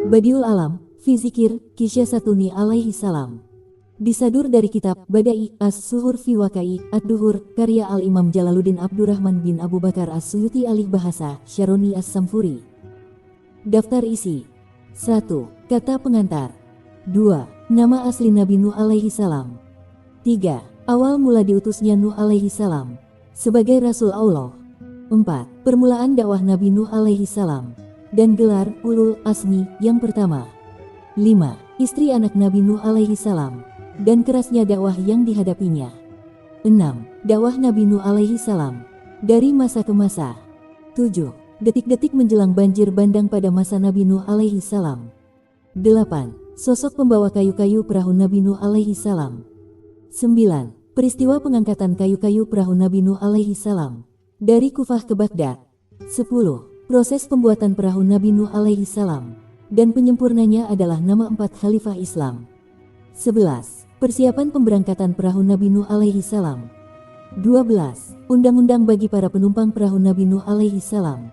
Badiul Alam, fi Zikir, Kisya Satuni alaihi salam. Disadur dari kitab Badai As-Suhur fi Wakai Ad-Duhur, karya Al-Imam Jalaluddin Abdurrahman bin Abu Bakar As-Suyuti alih bahasa Syaroni As-Samfuri. Daftar isi. 1. Kata pengantar. 2. Nama asli Nabi Nuh alaihi salam. 3. Awal mula diutusnya Nuh alaihi salam sebagai Rasul Allah. 4. Permulaan dakwah Nabi Nuh alaihi salam dan gelar Ulul Azmi yang pertama. 5. Istri anak Nabi Nuh alaihi salam dan kerasnya dakwah yang dihadapinya. 6. Dakwah Nabi Nuh alaihi salam dari masa ke masa. 7. Detik-detik menjelang banjir bandang pada masa Nabi Nuh alaihi salam. 8. Sosok pembawa kayu-kayu perahu Nabi Nuh alaihi salam. 9. Peristiwa pengangkatan kayu-kayu perahu Nabi Nuh alaihi salam dari Kufah ke Baghdad. 10. Proses pembuatan perahu Nabi Nuh alaihi salam dan penyempurnanya adalah nama 4 khalifah Islam. 11. Persiapan pemberangkatan perahu Nabi Nuh alaihi salam. 12. Undang-undang bagi para penumpang perahu Nabi Nuh alaihi salam.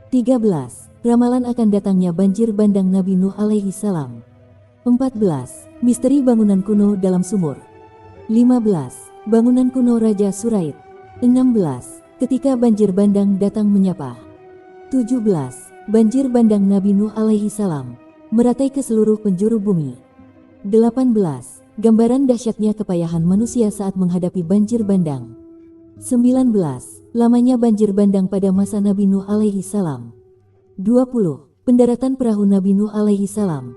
13. Ramalan akan datangnya banjir bandang Nabi Nuh alaihi salam. 14. Misteri bangunan kuno dalam sumur. 15. Bangunan kuno Raja Suraid. 16. Ketika banjir bandang datang menyapa. 17. Banjir bandang Nabi Nuh alaihi salam meratai ke seluruh penjuru bumi. 18. Gambaran dahsyatnya kepayahan manusia saat menghadapi banjir bandang. 19. Lamanya banjir bandang pada masa Nabi Nuh alaihi salam. 20. Pendaratan perahu Nabi Nuh alaihi salam.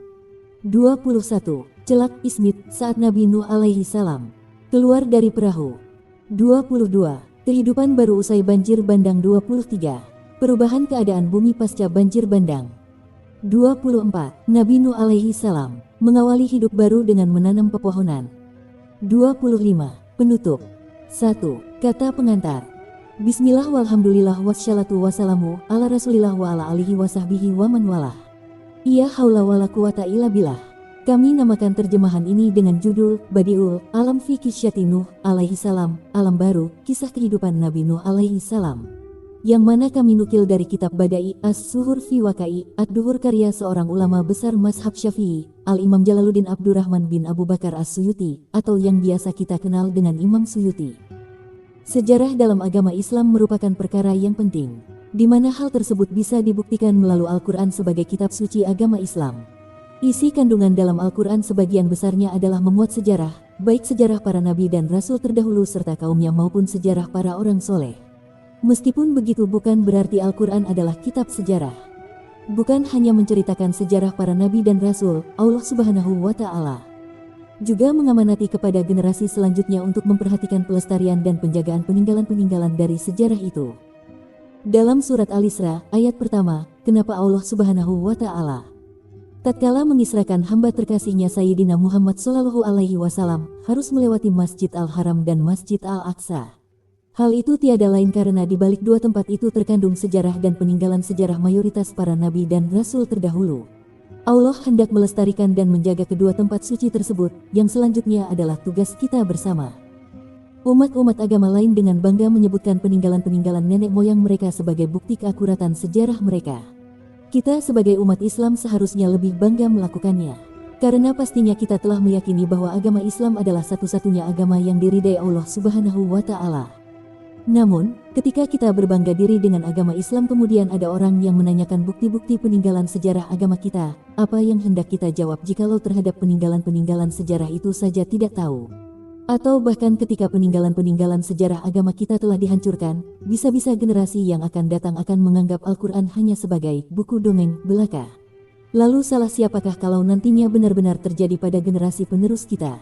21. Celak Ismit saat Nabi Nuh alaihi salam keluar dari perahu. 22. Kehidupan baru usai banjir bandang. 23. Perubahan keadaan bumi pasca banjir bandang. 24. Nabi Nuh alaihi salam mengawali hidup baru dengan menanam pepohonan. 25. Penutup. 1. Kata pengantar. Bismillah walhamdulillah wassalatu wassalamu ala rasulillah wa ala alihi wa sahbihi wa man walah. Ya haula wala quwata illa billah. Kami namakan terjemahan ini dengan judul Badiul Alam fi Kisyati Nuh alaihi salam, alam baru, kisah kehidupan Nabi Nuh alaihi salam, yang mana kami nukil dari kitab Badai As-Suhur fi Wakai Ad-Duhur karya seorang ulama besar mazhab Syafi'i, Al-Imam Jalaluddin Abdurrahman bin Abu Bakar As-Suyuti, atau yang biasa kita kenal dengan Imam Suyuti. Sejarah dalam agama Islam merupakan perkara yang penting, di mana hal tersebut bisa dibuktikan melalui Al-Quran sebagai kitab suci agama Islam. Isi kandungan dalam Al-Quran sebagian besarnya adalah memuat sejarah, baik sejarah para nabi dan rasul terdahulu serta kaumnya maupun sejarah para orang soleh. Meskipun begitu bukan berarti Al-Quran adalah kitab sejarah. Bukan hanya menceritakan sejarah para nabi dan rasul, Allah Subhanahu wa Ta'ala juga mengamanati kepada generasi selanjutnya untuk memperhatikan pelestarian dan penjagaan peninggalan-peninggalan dari sejarah itu. Dalam surat Al-Isra, ayat pertama, kenapa Allah Subhanahu wa Ta'ala tatkala mengisrakan hamba terkasihnya Sayyidina Muhammad Shallallahu Alaihi Wasallam harus melewati Masjid Al-Haram dan Masjid Al-Aqsa. Hal itu tiada lain karena di balik dua tempat itu terkandung sejarah dan peninggalan sejarah mayoritas para nabi dan rasul terdahulu. Allah hendak melestarikan dan menjaga kedua tempat suci tersebut, yang selanjutnya adalah tugas kita bersama. Umat-umat agama lain dengan bangga menyebutkan peninggalan-peninggalan nenek moyang mereka sebagai bukti keakuratan sejarah mereka. Kita sebagai umat Islam seharusnya lebih bangga melakukannya, karena pastinya kita telah meyakini bahwa agama Islam adalah satu-satunya agama yang diridai Allah Subhanahu wa Ta'ala. Namun, ketika kita berbangga diri dengan agama Islam kemudian ada orang yang menanyakan bukti-bukti peninggalan sejarah agama kita, apa yang hendak kita jawab jikalau terhadap peninggalan-peninggalan sejarah itu saja tidak tahu? Atau bahkan ketika peninggalan-peninggalan sejarah agama kita telah dihancurkan, bisa-bisa generasi yang akan datang akan menganggap Al-Quran hanya sebagai buku dongeng belaka. Lalu salah siapakah kalau nantinya benar-benar terjadi pada generasi penerus kita?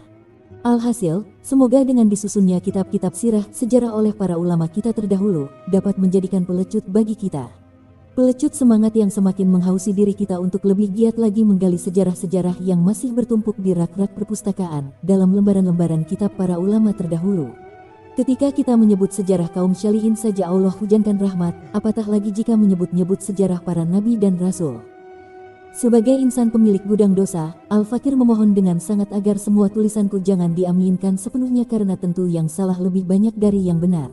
Alhasil, semoga dengan disusunnya kitab-kitab sirah sejarah oleh para ulama kita terdahulu, dapat menjadikan pelecut bagi kita. Pelecut semangat yang semakin menghausi diri kita untuk lebih giat lagi menggali sejarah-sejarah yang masih bertumpuk di rak-rak perpustakaan dalam lembaran-lembaran kitab para ulama terdahulu. Ketika kita menyebut sejarah kaum syalihin saja Allah hujankan rahmat, apatah lagi jika menyebut-nyebut sejarah para nabi dan rasul. Sebagai insan pemilik gudang dosa, Al-Fakir memohon dengan sangat agar semua tulisanku jangan diaminkan sepenuhnya karena tentu yang salah lebih banyak dari yang benar.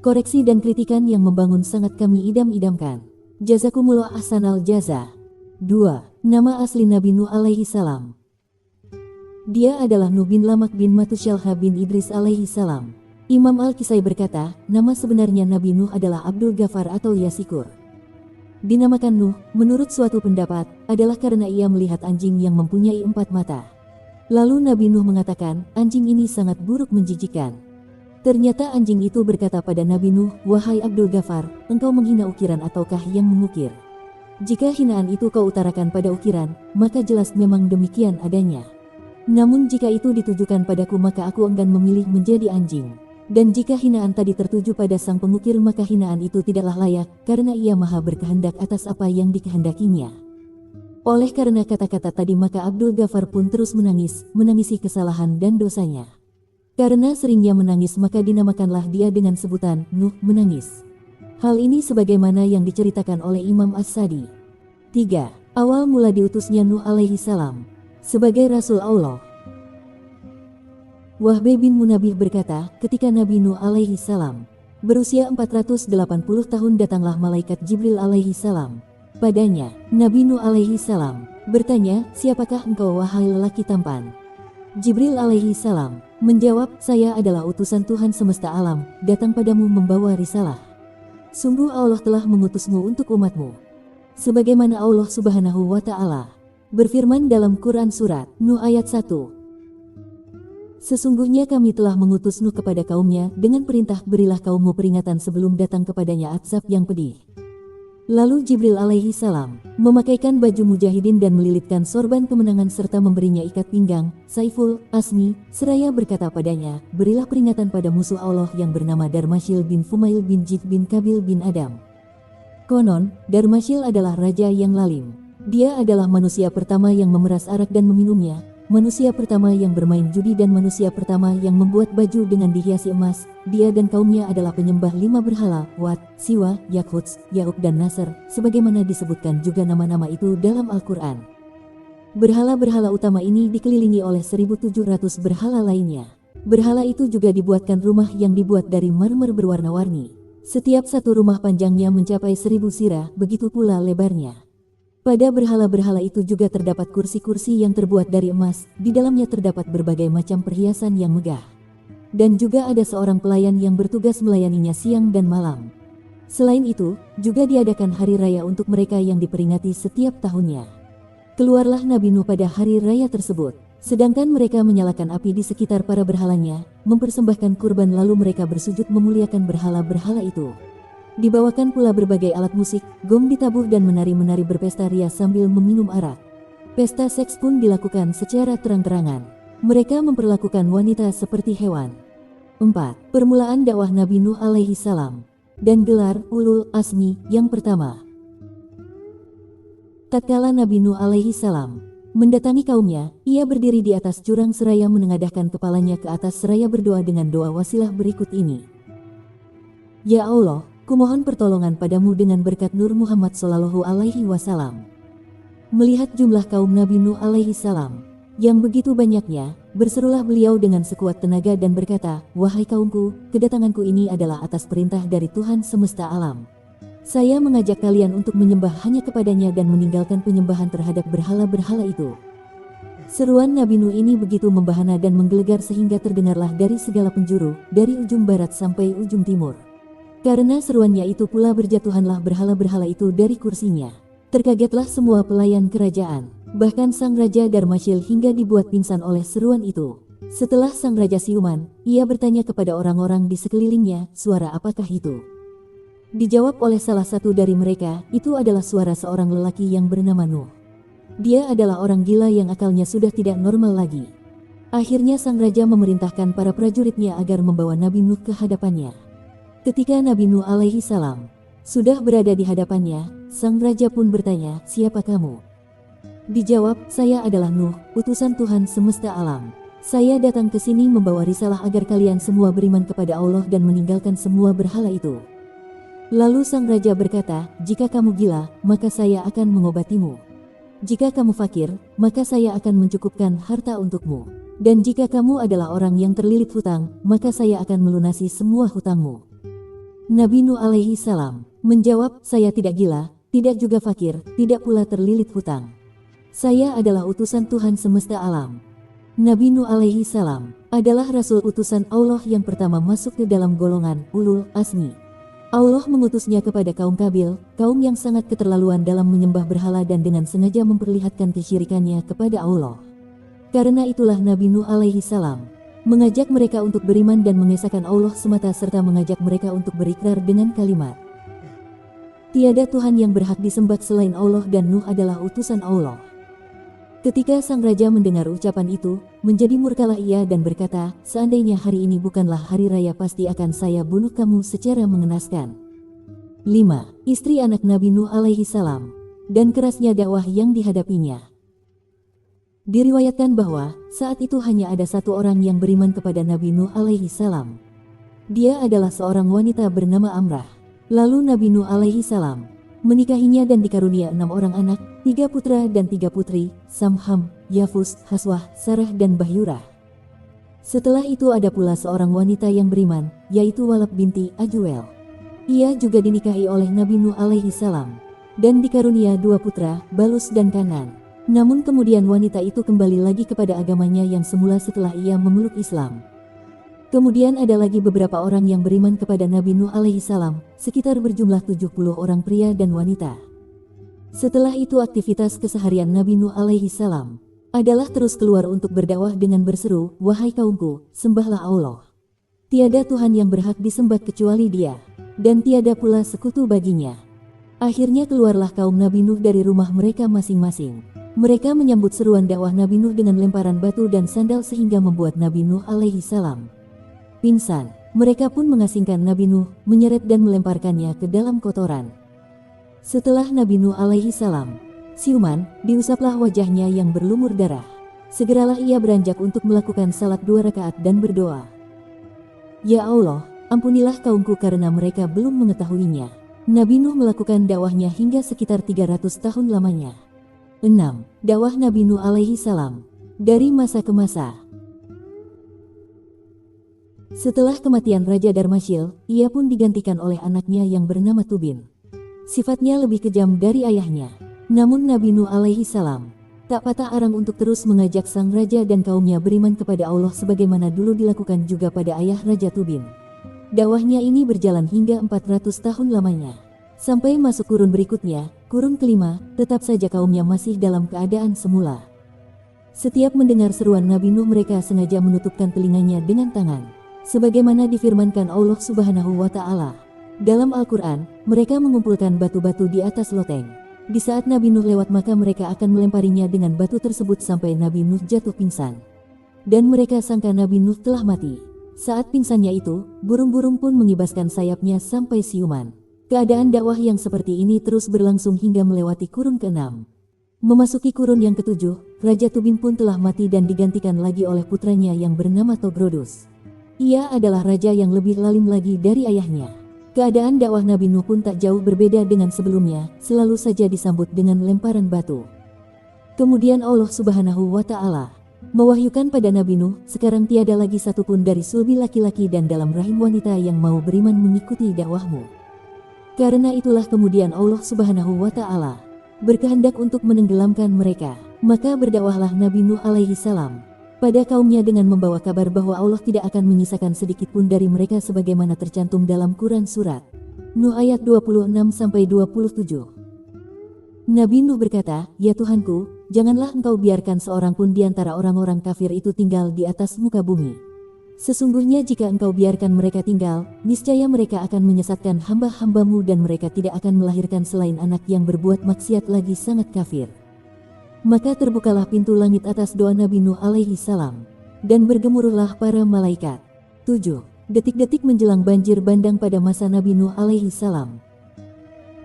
Koreksi dan kritikan yang membangun sangat kami idam-idamkan. Jazakumullah ahsanal jaza. 2. Nama asli Nabi Nuh alaihi salam. Dia adalah Nuh bin Lamak bin Matusyalha bin Idris alaihi salam. Imam Al-Kisai berkata, nama sebenarnya Nabi Nuh adalah Abdul Ghafar atau Yasikur. Dinamakan Nuh, menurut suatu pendapat, adalah karena ia melihat anjing yang mempunyai 4 mata. Lalu Nabi Nuh mengatakan, anjing ini sangat buruk menjijikan. Ternyata anjing itu berkata pada Nabi Nuh, wahai Abdul Ghafar, engkau menghina ukiran ataukah yang mengukir? Jika hinaan itu kau utarakan pada ukiran, maka jelas memang demikian adanya. Namun jika itu ditujukan padaku maka aku enggan memilih menjadi anjing. Dan jika hinaan tadi tertuju pada sang pengukir maka hinaan itu tidaklah layak, karena ia maha berkehendak atas apa yang dikehendakinya. Oleh karena kata-kata tadi maka Abdul Ghafar pun terus menangisi kesalahan dan dosanya. Karena seringnya menangis maka dinamakanlah dia dengan sebutan Nuh menangis. Hal ini sebagaimana yang diceritakan oleh Imam As-Sadi. 3. Awal mula diutusnya Nuh alaihi salam sebagai Rasul Allah. Wahbe bin Munabih berkata, ketika Nabi Nuh alaihi salam berusia 480 tahun datanglah malaikat Jibril alaihi salam padanya. Nabi Nuh alaihi salam bertanya, siapakah engkau wahai lelaki tampan? Jibril alaihi salam menjawab, saya adalah utusan Tuhan semesta alam, datang padamu membawa risalah. Sungguh Allah telah mengutusmu untuk umatmu. Sebagaimana Allah subhanahu wa ta'ala berfirman dalam Quran Surat Nuh ayat 1. Sesungguhnya kami telah mengutus Nuh kepada kaumnya dengan perintah berilah kaummu peringatan sebelum datang kepadanya azab yang pedih. Lalu Jibril alaihi salam memakaikan baju mujahidin dan melilitkan sorban kemenangan serta memberinya ikat pinggang, Saiful Asmi, seraya berkata padanya, berilah peringatan pada musuh Allah yang bernama Darmasyil bin Fumail bin Jid bin Kabil bin Adam. Konon, Darmasyil adalah raja yang lalim. Dia adalah manusia pertama yang memeras arak dan meminumnya, manusia pertama yang bermain judi dan manusia pertama yang membuat baju dengan dihiasi emas. Dia dan kaumnya adalah penyembah 5 berhala, Wat, Siwa, Yakhuts, Ya'uk dan Nasr, sebagaimana disebutkan juga nama-nama itu dalam Al-Quran. Berhala-berhala utama ini dikelilingi oleh 1.700 berhala lainnya. Berhala itu juga dibuatkan rumah yang dibuat dari marmer berwarna-warni. Setiap satu rumah panjangnya mencapai 1.000 sirah, begitu pula lebarnya. Pada berhala-berhala itu juga terdapat kursi-kursi yang terbuat dari emas, di dalamnya terdapat berbagai macam perhiasan yang megah. Dan juga ada seorang pelayan yang bertugas melayaninya siang dan malam. Selain itu, juga diadakan hari raya untuk mereka yang diperingati setiap tahunnya. Keluarlah Nabi Nuh pada hari raya tersebut, sedangkan mereka menyalakan api di sekitar para berhalanya, mempersembahkan kurban lalu mereka bersujud memuliakan berhala-berhala itu. Dibawakan pula berbagai alat musik, gong ditabuh dan menari-menari berpesta ria sambil meminum arak. Pesta seks pun dilakukan secara terang-terangan. Mereka memperlakukan wanita seperti hewan. 4. Permulaan dakwah Nabi Nuh alaihi salam dan gelar Ulul Azmi yang pertama. Tatkala Nabi Nuh alaihi salam mendatangi kaumnya, ia berdiri di atas jurang seraya menengadahkan kepalanya ke atas seraya berdoa dengan doa wasilah berikut ini. Ya Allah, kumohon pertolongan padamu dengan berkat Nur Muhammad sallallahu alaihi wasallam. Melihat jumlah kaum Nabi Nuh alaihi salam yang begitu banyaknya, berserulah beliau dengan sekuat tenaga dan berkata, wahai kaumku, kedatanganku ini adalah atas perintah dari Tuhan semesta alam. Saya mengajak kalian untuk menyembah hanya kepadanya dan meninggalkan penyembahan terhadap berhala-berhala itu. Seruan Nabi Nuh ini begitu membahana dan menggelegar sehingga terdengarlah dari segala penjuru, dari ujung barat sampai ujung timur. Karena seruannya itu pula berjatuhanlah berhala-berhala itu dari kursinya. Terkagetlah semua pelayan kerajaan. Bahkan sang raja Darmasyil hingga dibuat pingsan oleh seruan itu. Setelah sang raja siuman, ia bertanya kepada orang-orang di sekelilingnya, suara apakah itu? Dijawab oleh salah satu dari mereka, itu adalah suara seorang lelaki yang bernama Nuh. Dia adalah orang gila yang akalnya sudah tidak normal lagi. Akhirnya sang raja memerintahkan para prajuritnya agar membawa Nabi Nuh ke hadapannya. Ketika Nabi Nuh alaihi salam sudah berada di hadapannya, sang raja pun bertanya, siapa kamu? Dijawab, saya adalah Nuh, utusan Tuhan semesta alam. Saya datang ke sini membawa risalah agar kalian semua beriman kepada Allah dan meninggalkan semua berhala itu. Lalu sang raja berkata, jika kamu gila, maka saya akan mengobatimu. Jika kamu fakir, maka saya akan mencukupkan harta untukmu. Dan jika kamu adalah orang yang terlilit hutang, maka saya akan melunasi semua hutangmu. Nabi Nuh alaihi salam menjawab, saya tidak gila, tidak juga fakir, tidak pula terlilit hutang. Saya adalah utusan Tuhan semesta alam. Nabi Nuh alaihi salam adalah rasul utusan Allah yang pertama masuk ke dalam golongan ulul azmi. Allah mengutusnya kepada kaum Kabil, kaum yang sangat keterlaluan dalam menyembah berhala dan dengan sengaja memperlihatkan kesyirikannya kepada Allah. Karena itulah Nabi Nuh alaihi salam mengajak mereka untuk beriman dan mengesahkan Allah semata serta mengajak mereka untuk berikrar dengan kalimat tiada Tuhan yang berhak disembah selain Allah dan Nuh adalah utusan Allah. Ketika sang raja mendengar ucapan itu, menjadi murkalah ia dan berkata, seandainya hari ini bukanlah hari raya pasti akan saya bunuh kamu secara mengenaskan. 5. Istri anak Nabi Nuh alaihi salam dan kerasnya dakwah yang dihadapinya. Diriwayatkan bahwa saat itu hanya ada satu orang yang beriman kepada Nabi Nuh alaihi salam. Dia adalah seorang wanita bernama Amrah. Lalu Nabi Nuh alaihi salam menikahinya dan dikarunia 6 orang anak, 3 putra dan 3 putri, Sam, Ham, Yafus, Haswah, Sarah dan Bahyurah. Setelah itu ada pula seorang wanita yang beriman, yaitu Walab binti Ajuel. Ia juga dinikahi oleh Nabi Nuh alaihi salam dan dikarunia 2 putra, Balus dan Kanan. Namun kemudian wanita itu kembali lagi kepada agamanya yang semula setelah ia memeluk Islam. Kemudian ada lagi beberapa orang yang beriman kepada Nabi Nuh alaihi salam, sekitar berjumlah 70 orang pria dan wanita. Setelah itu aktivitas keseharian Nabi Nuh alaihi salam adalah terus keluar untuk berdakwah dengan berseru, wahai kaumku, sembahlah Allah. Tiada Tuhan yang berhak disembah kecuali Dia, dan tiada pula sekutu baginya. Akhirnya keluarlah kaum Nabi Nuh dari rumah mereka masing-masing. Mereka menyambut seruan dakwah Nabi Nuh dengan lemparan batu dan sandal sehingga membuat Nabi Nuh alaihi salam pingsan. Mereka pun mengasingkan Nabi Nuh, menyeret dan melemparkannya ke dalam kotoran. Setelah Nabi Nuh alaihi salam siuman, diusaplah wajahnya yang berlumur darah. Segeralah ia beranjak untuk melakukan salat 2 rakaat dan berdoa. Ya Allah, ampunilah kaumku karena mereka belum mengetahuinya. Nabi Nuh melakukan dakwahnya hingga sekitar 300 tahun lamanya. 6. Dakwah Nabi Nuh alaihi salam dari masa ke masa. Setelah kematian Raja Darmasyil, ia pun digantikan oleh anaknya yang bernama Tubin. Sifatnya lebih kejam dari ayahnya. Namun Nabi Nuh alaihi salam tak patah arang untuk terus mengajak sang raja dan kaumnya beriman kepada Allah sebagaimana dulu dilakukan juga pada ayah Raja Tubin. Dakwahnya ini berjalan hingga 400 tahun lamanya. Sampai masuk kurun berikutnya, kurun kelima, tetap saja kaumnya masih dalam keadaan semula. Setiap mendengar seruan Nabi Nuh mereka sengaja menutupkan telinganya dengan tangan. Sebagaimana difirmankan Allah Subhanahu wa Ta'ala dalam Al-Quran, mereka mengumpulkan batu-batu di atas loteng. Di saat Nabi Nuh lewat maka mereka akan melemparinya dengan batu tersebut sampai Nabi Nuh jatuh pingsan. Dan mereka sangka Nabi Nuh telah mati. Saat pingsannya itu, burung-burung pun mengibaskan sayapnya sampai siuman. Keadaan dakwah yang seperti ini terus berlangsung hingga melewati kurun ke-6. Memasuki kurun yang ke-7, Raja Tubin pun telah mati dan digantikan lagi oleh putranya yang bernama Togrodus. Ia adalah raja yang lebih lalim lagi dari ayahnya. Keadaan dakwah Nabi Nuh pun tak jauh berbeda dengan sebelumnya, selalu saja disambut dengan lemparan batu. Kemudian Allah Subhanahu wa Ta'ala mewahyukan pada Nabi Nuh, sekarang tiada lagi satupun dari sulbi laki-laki dan dalam rahim wanita yang mau beriman mengikuti dakwahmu. Karena itulah kemudian Allah Subhanahu wa Ta'ala berkehendak untuk menenggelamkan mereka. Maka berdakwahlah Nabi Nuh alaihi salam pada kaumnya dengan membawa kabar bahwa Allah tidak akan menyisakan sedikit pun dari mereka sebagaimana tercantum dalam Quran Surat Nuh ayat 26-27. Nabi Nuh berkata, ya Tuhanku, janganlah engkau biarkan seorang pun di antara orang-orang kafir itu tinggal di atas muka bumi. Sesungguhnya jika engkau biarkan mereka tinggal, niscaya mereka akan menyesatkan hamba-hambamu dan mereka tidak akan melahirkan selain anak yang berbuat maksiat lagi sangat kafir. Maka terbukalah pintu langit atas doa Nabi Nuh alaihi salam, dan bergemuruhlah para malaikat. 7. Detik-detik menjelang banjir bandang pada masa Nabi Nuh alaihi salam.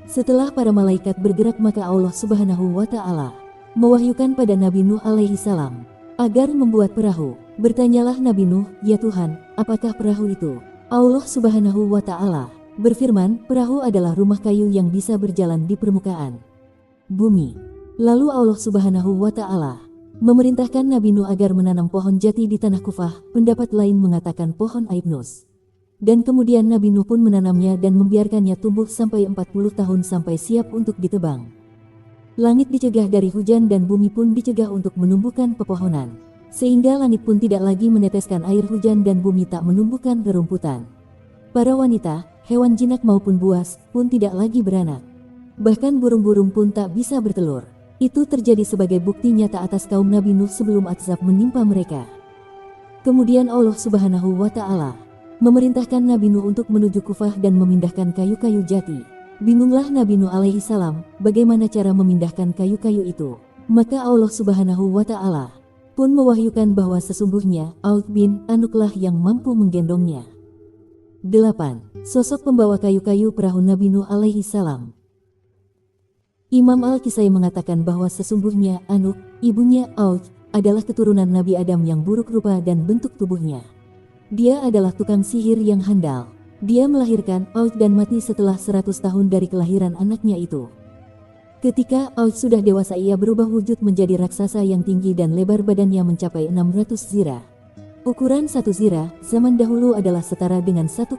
Setelah para malaikat bergerak maka Allah Subhanahu wa Ta'ala mewahyukan pada Nabi Nuh alaihi salam agar membuat perahu. Bertanyalah Nabi Nuh, ya Tuhan, apakah perahu itu? Allah Subhanahu wa Ta'ala berfirman, perahu adalah rumah kayu yang bisa berjalan di permukaan bumi. Lalu Allah Subhanahu wa Ta'ala memerintahkan Nabi Nuh agar menanam pohon jati di tanah Kufah. Pendapat lain mengatakan pohon Aibnus. Dan kemudian Nabi Nuh pun menanamnya dan membiarkannya tumbuh sampai 40 tahun sampai siap untuk ditebang. Langit dicegah dari hujan dan bumi pun dicegah untuk menumbuhkan pepohonan. Sehingga langit pun tidak lagi meneteskan air hujan dan bumi tak menumbuhkan rerumputan. Para wanita, hewan jinak maupun buas pun tidak lagi beranak. Bahkan burung-burung pun tak bisa bertelur. Itu terjadi sebagai bukti nyata atas kaum Nabi Nuh sebelum azab menimpa mereka. Kemudian Allah Subhanahu wa Ta'ala memerintahkan Nabi Nuh untuk menuju Kufah dan memindahkan kayu-kayu jati. Bingunglah Nabi Nuh alaihi salam bagaimana cara memindahkan kayu-kayu itu. Maka Allah Subhanahu wa Ta'ala pun mewahyukan bahwa sesungguhnya Aud bin Anuklah yang mampu menggendongnya. 8. Sosok pembawa kayu-kayu perahu Nabi Nuh alaihi salam. Imam Al-Kisai mengatakan bahwa sesungguhnya Anuk, ibunya Aud, adalah keturunan Nabi Adam yang buruk rupa dan bentuk tubuhnya. Dia adalah tukang sihir yang handal. Dia melahirkan Aud dan mati setelah 100 tahun dari kelahiran anaknya itu. Ketika Aud sudah dewasa, ia berubah wujud menjadi raksasa yang tinggi dan lebar badannya mencapai 600 zirah. Ukuran 1 zirah zaman dahulu adalah setara dengan 1,5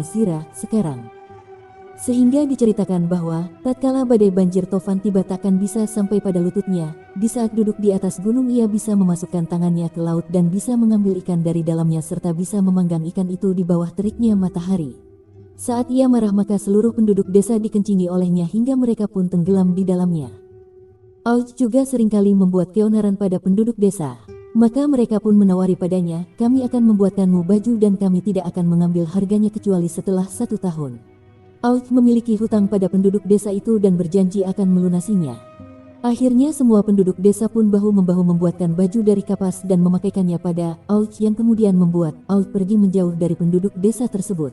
zirah sekarang. Sehingga diceritakan bahwa tatkala badai banjir Tofan tiba takkan bisa sampai pada lututnya. Di saat duduk di atas gunung ia bisa memasukkan tangannya ke laut dan bisa mengambil ikan dari dalamnya serta bisa memanggang ikan itu di bawah teriknya matahari. Saat ia marah maka seluruh penduduk desa dikencingi olehnya hingga mereka pun tenggelam di dalamnya. Aud juga seringkali membuat keonaran pada penduduk desa. Maka mereka pun menawari padanya, kami akan membuatkanmu baju dan kami tidak akan mengambil harganya kecuali setelah 1 tahun. Aud memiliki hutang pada penduduk desa itu dan berjanji akan melunasinya. Akhirnya semua penduduk desa pun bahu-membahu membuatkan baju dari kapas dan memakaikannya pada Aud yang kemudian membuat Aud pergi menjauh dari penduduk desa tersebut.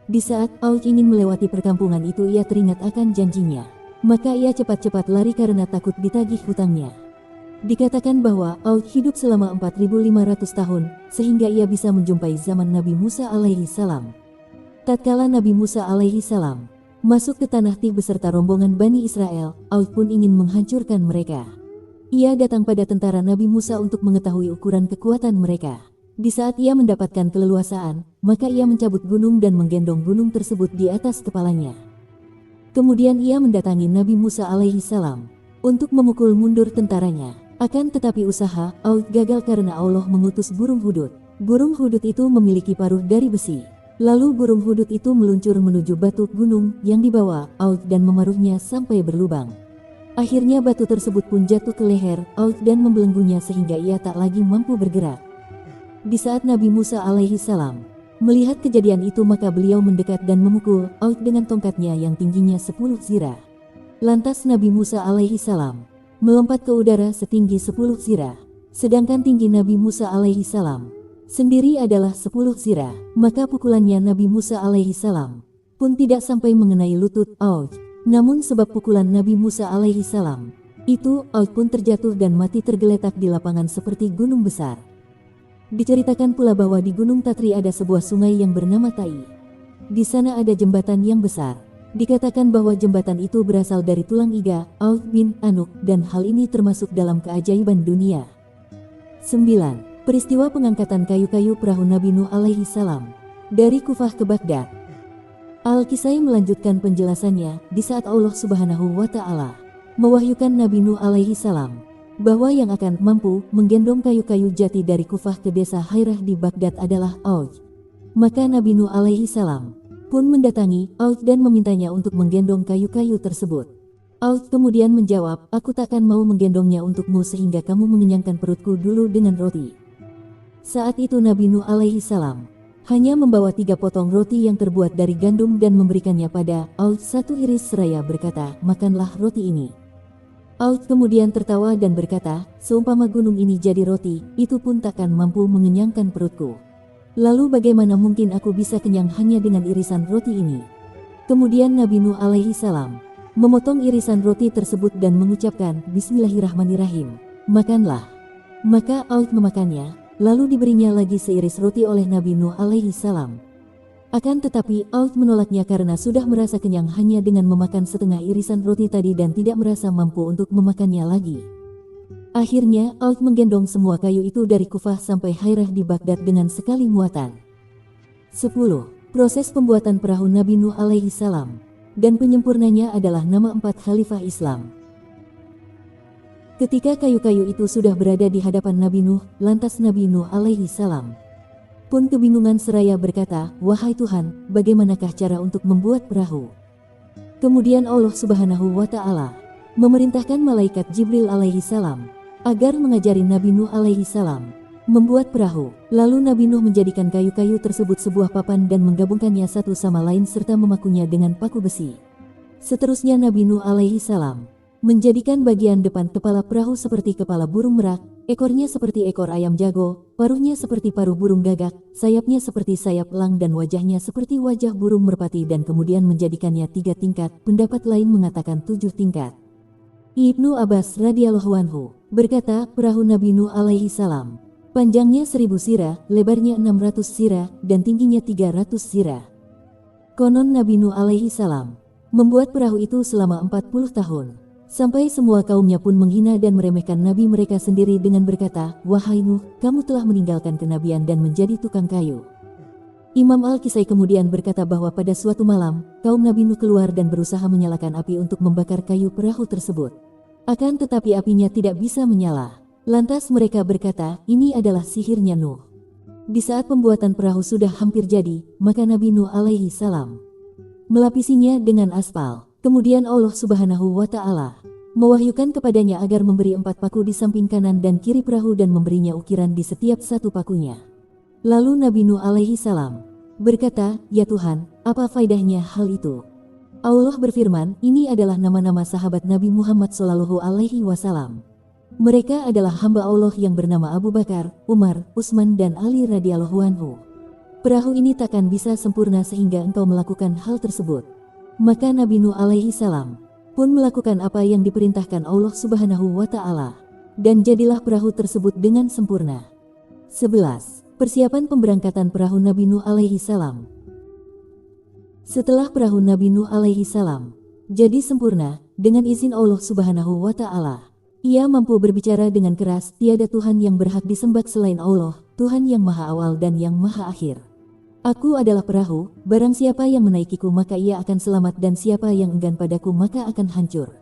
Di saat Aud ingin melewati perkampungan itu ia teringat akan janjinya. Maka ia cepat-cepat lari karena takut ditagih hutangnya. Dikatakan bahwa Aud hidup selama 4.500 tahun sehingga ia bisa menjumpai zaman Nabi Musa alaihi salam. Tatkala Nabi Musa alaihi salam masuk ke tanah Tih beserta rombongan Bani Israel, Aud pun ingin menghancurkan mereka. Ia datang pada tentara Nabi Musa untuk mengetahui ukuran kekuatan mereka. Di saat ia mendapatkan keleluasaan, maka ia mencabut gunung dan menggendong gunung tersebut di atas kepalanya. Kemudian ia mendatangi Nabi Musa alaihi salam untuk memukul mundur tentaranya. Akan tetapi usaha Aud gagal karena Allah mengutus burung hudud. Burung hudud itu memiliki paruh dari besi. Lalu burung hudud itu meluncur menuju batu gunung yang dibawa Aud dan memaruhnya sampai berlubang. Akhirnya batu tersebut pun jatuh ke leher Aud dan membelenggunya sehingga ia tak lagi mampu bergerak. Di saat Nabi Musa alaihi salam melihat kejadian itu maka beliau mendekat dan memukul Aud dengan tongkatnya yang tingginya 10 zirah. Lantas Nabi Musa alaihi salam melompat ke udara setinggi 10 zirah. Sedangkan tinggi Nabi Musa alaihi salam sendiri adalah 10 zirah, maka pukulannya Nabi Musa alaihi salam pun tidak sampai mengenai lutut Aud. Namun sebab pukulan Nabi Musa alaihi salam itu, Aud pun terjatuh dan mati tergeletak di lapangan seperti gunung besar. Diceritakan pula bahwa di Gunung Tatri ada sebuah sungai yang bernama Tai. Di sana ada jembatan yang besar. Dikatakan bahwa jembatan itu berasal dari tulang iga Aud bin Anuk dan hal ini termasuk dalam keajaiban dunia. 9. Peristiwa pengangkatan kayu-kayu perahu Nabi Nuh alaihi salam dari Kufah ke Baghdad. Al-Kisai melanjutkan penjelasannya di saat Allah Subhanahu wa Ta'ala mewahyukan Nabi Nuh alaihi salam bahwa yang akan mampu menggendong kayu-kayu jati dari Kufah ke desa Hairah di Baghdad adalah Aud. Maka Nabi Nuh alaihi salam pun mendatangi Aud dan memintanya untuk menggendong kayu-kayu tersebut. Aud kemudian menjawab, aku takkan mau menggendongnya untukmu sehingga kamu mengenyangkan perutku dulu dengan roti. Saat itu Nabi Nuh alaihi salam hanya membawa 3 potong roti yang terbuat dari gandum dan memberikannya pada Aud 1 iris seraya berkata, makanlah roti ini. Aud kemudian tertawa dan berkata, seumpama gunung ini jadi roti, itu pun takkan mampu mengenyangkan perutku. Lalu bagaimana mungkin aku bisa kenyang hanya dengan irisan roti ini? Kemudian Nabi Nuh alaihi salam memotong irisan roti tersebut dan mengucapkan, Bismillahirrahmanirrahim, makanlah. Maka Aud memakannya. Lalu diberinya lagi seiris roti oleh Nabi Nuh alaihi salam. Akan tetapi Aud menolaknya karena sudah merasa kenyang hanya dengan memakan setengah irisan roti tadi dan tidak merasa mampu untuk memakannya lagi. Akhirnya Aud menggendong semua kayu itu dari Kufah sampai Hairah di Baghdad dengan sekali muatan. 10. Proses pembuatan perahu Nabi Nuh alaihi salam dan penyempurnanya adalah nama 4 khalifah Islam. Ketika kayu-kayu itu sudah berada di hadapan Nabi Nuh, lantas Nabi Nuh alaihi salam pun kebingungan seraya berkata, "Wahai Tuhan, bagaimanakah cara untuk membuat perahu?" Kemudian Allah Subhanahu wa Ta'ala memerintahkan malaikat Jibril alaihi salam agar mengajari Nabi Nuh alaihi salam membuat perahu. Lalu Nabi Nuh menjadikan kayu-kayu tersebut sebuah papan dan menggabungkannya satu sama lain serta memakunya dengan paku besi. Seterusnya Nabi Nuh alaihi salam menjadikan bagian depan kepala perahu seperti kepala burung merak, ekornya seperti ekor ayam jago, paruhnya seperti paruh burung gagak, sayapnya seperti sayap elang dan wajahnya seperti wajah burung merpati dan kemudian menjadikannya 3 tingkat, pendapat lain mengatakan 7 tingkat. Ibnu Abbas radhiyallahu anhu berkata, perahu Nabi Nuh alaihi salam panjangnya 1000 sirah, lebarnya 600 sirah, dan tingginya 300 sirah. Konon Nabi Nuh alaihi salam membuat perahu itu selama 40 tahun. Sampai semua kaumnya pun menghina dan meremehkan Nabi mereka sendiri dengan berkata, "Wahai Nuh, kamu telah meninggalkan kenabian dan menjadi tukang kayu." Imam Al-Kisai kemudian berkata bahwa pada suatu malam, kaum Nabi Nuh keluar dan berusaha menyalakan api untuk membakar kayu perahu tersebut. Akan tetapi apinya tidak bisa menyala. Lantas mereka berkata, "Ini adalah sihirnya Nuh." Di saat pembuatan perahu sudah hampir jadi, maka Nabi Nuh alaihi salam melapisinya dengan aspal. Kemudian Allah Subhanahu wa Ta'ala mewahyukan kepadanya agar memberi 4 paku di samping kanan dan kiri perahu dan memberinya ukiran di setiap satu pakunya. Lalu Nabi Nuh alaihi salam berkata, "Ya Tuhan, apa faedahnya hal itu?" Allah berfirman, "Ini adalah nama-nama sahabat Nabi Muhammad sallallahu alaihi wasallam. Mereka adalah hamba Allah yang bernama Abu Bakar, Umar, Utsman dan Ali radhiyallahu anhu. Perahu ini takkan bisa sempurna sehingga engkau melakukan hal tersebut." Maka Nabi Nuh alaihi salam pun melakukan apa yang diperintahkan Allah Subhanahu wa Ta'ala, dan jadilah perahu tersebut dengan sempurna. 11. Persiapan pemberangkatan perahu Nabi Nuh alaihi salam. Setelah perahu Nabi Nuh alaihi salam jadi sempurna, dengan izin Allah Subhanahu wa Ta'ala, ia mampu berbicara dengan keras, "Tiada Tuhan yang berhak disembah selain Allah, Tuhan yang Maha Awal dan yang Maha Akhir. Aku adalah perahu, barang siapa yang menaikiku maka ia akan selamat dan siapa yang enggan padaku maka akan hancur."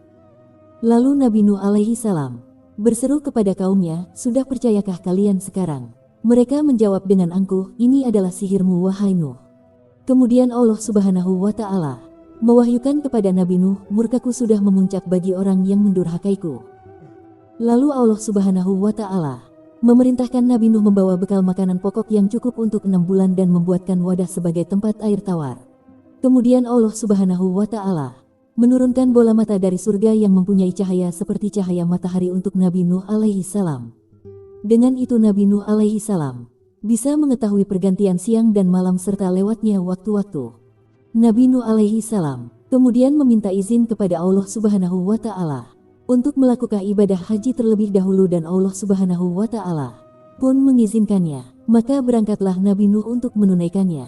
Lalu Nabi Nuh alaihi salam berseru kepada kaumnya, "Sudah percayakah kalian sekarang?" Mereka menjawab dengan angkuh, "Ini adalah sihirmu wahai Nuh." Kemudian Allah Subhanahu wa Ta'ala mewahyukan kepada Nabi Nuh, "Murkaku sudah memuncak bagi orang yang mendurhakaiku." Lalu Allah Subhanahu wa Ta'ala memerintahkan Nabi Nuh membawa bekal makanan pokok yang cukup untuk 6 bulan dan membuatkan wadah sebagai tempat air tawar. Kemudian Allah Subhanahu wa Ta'ala menurunkan bola mata dari surga yang mempunyai cahaya seperti cahaya matahari untuk Nabi Nuh alaihi salam. Dengan itu Nabi Nuh alaihi salam bisa mengetahui pergantian siang dan malam serta lewatnya waktu-waktu. Nabi Nuh alaihi salam kemudian meminta izin kepada Allah Subhanahu wa Ta'ala untuk melakukan ibadah haji terlebih dahulu dan Allah Subhanahu wa Ta'ala pun mengizinkannya. Maka berangkatlah Nabi Nuh untuk menunaikannya.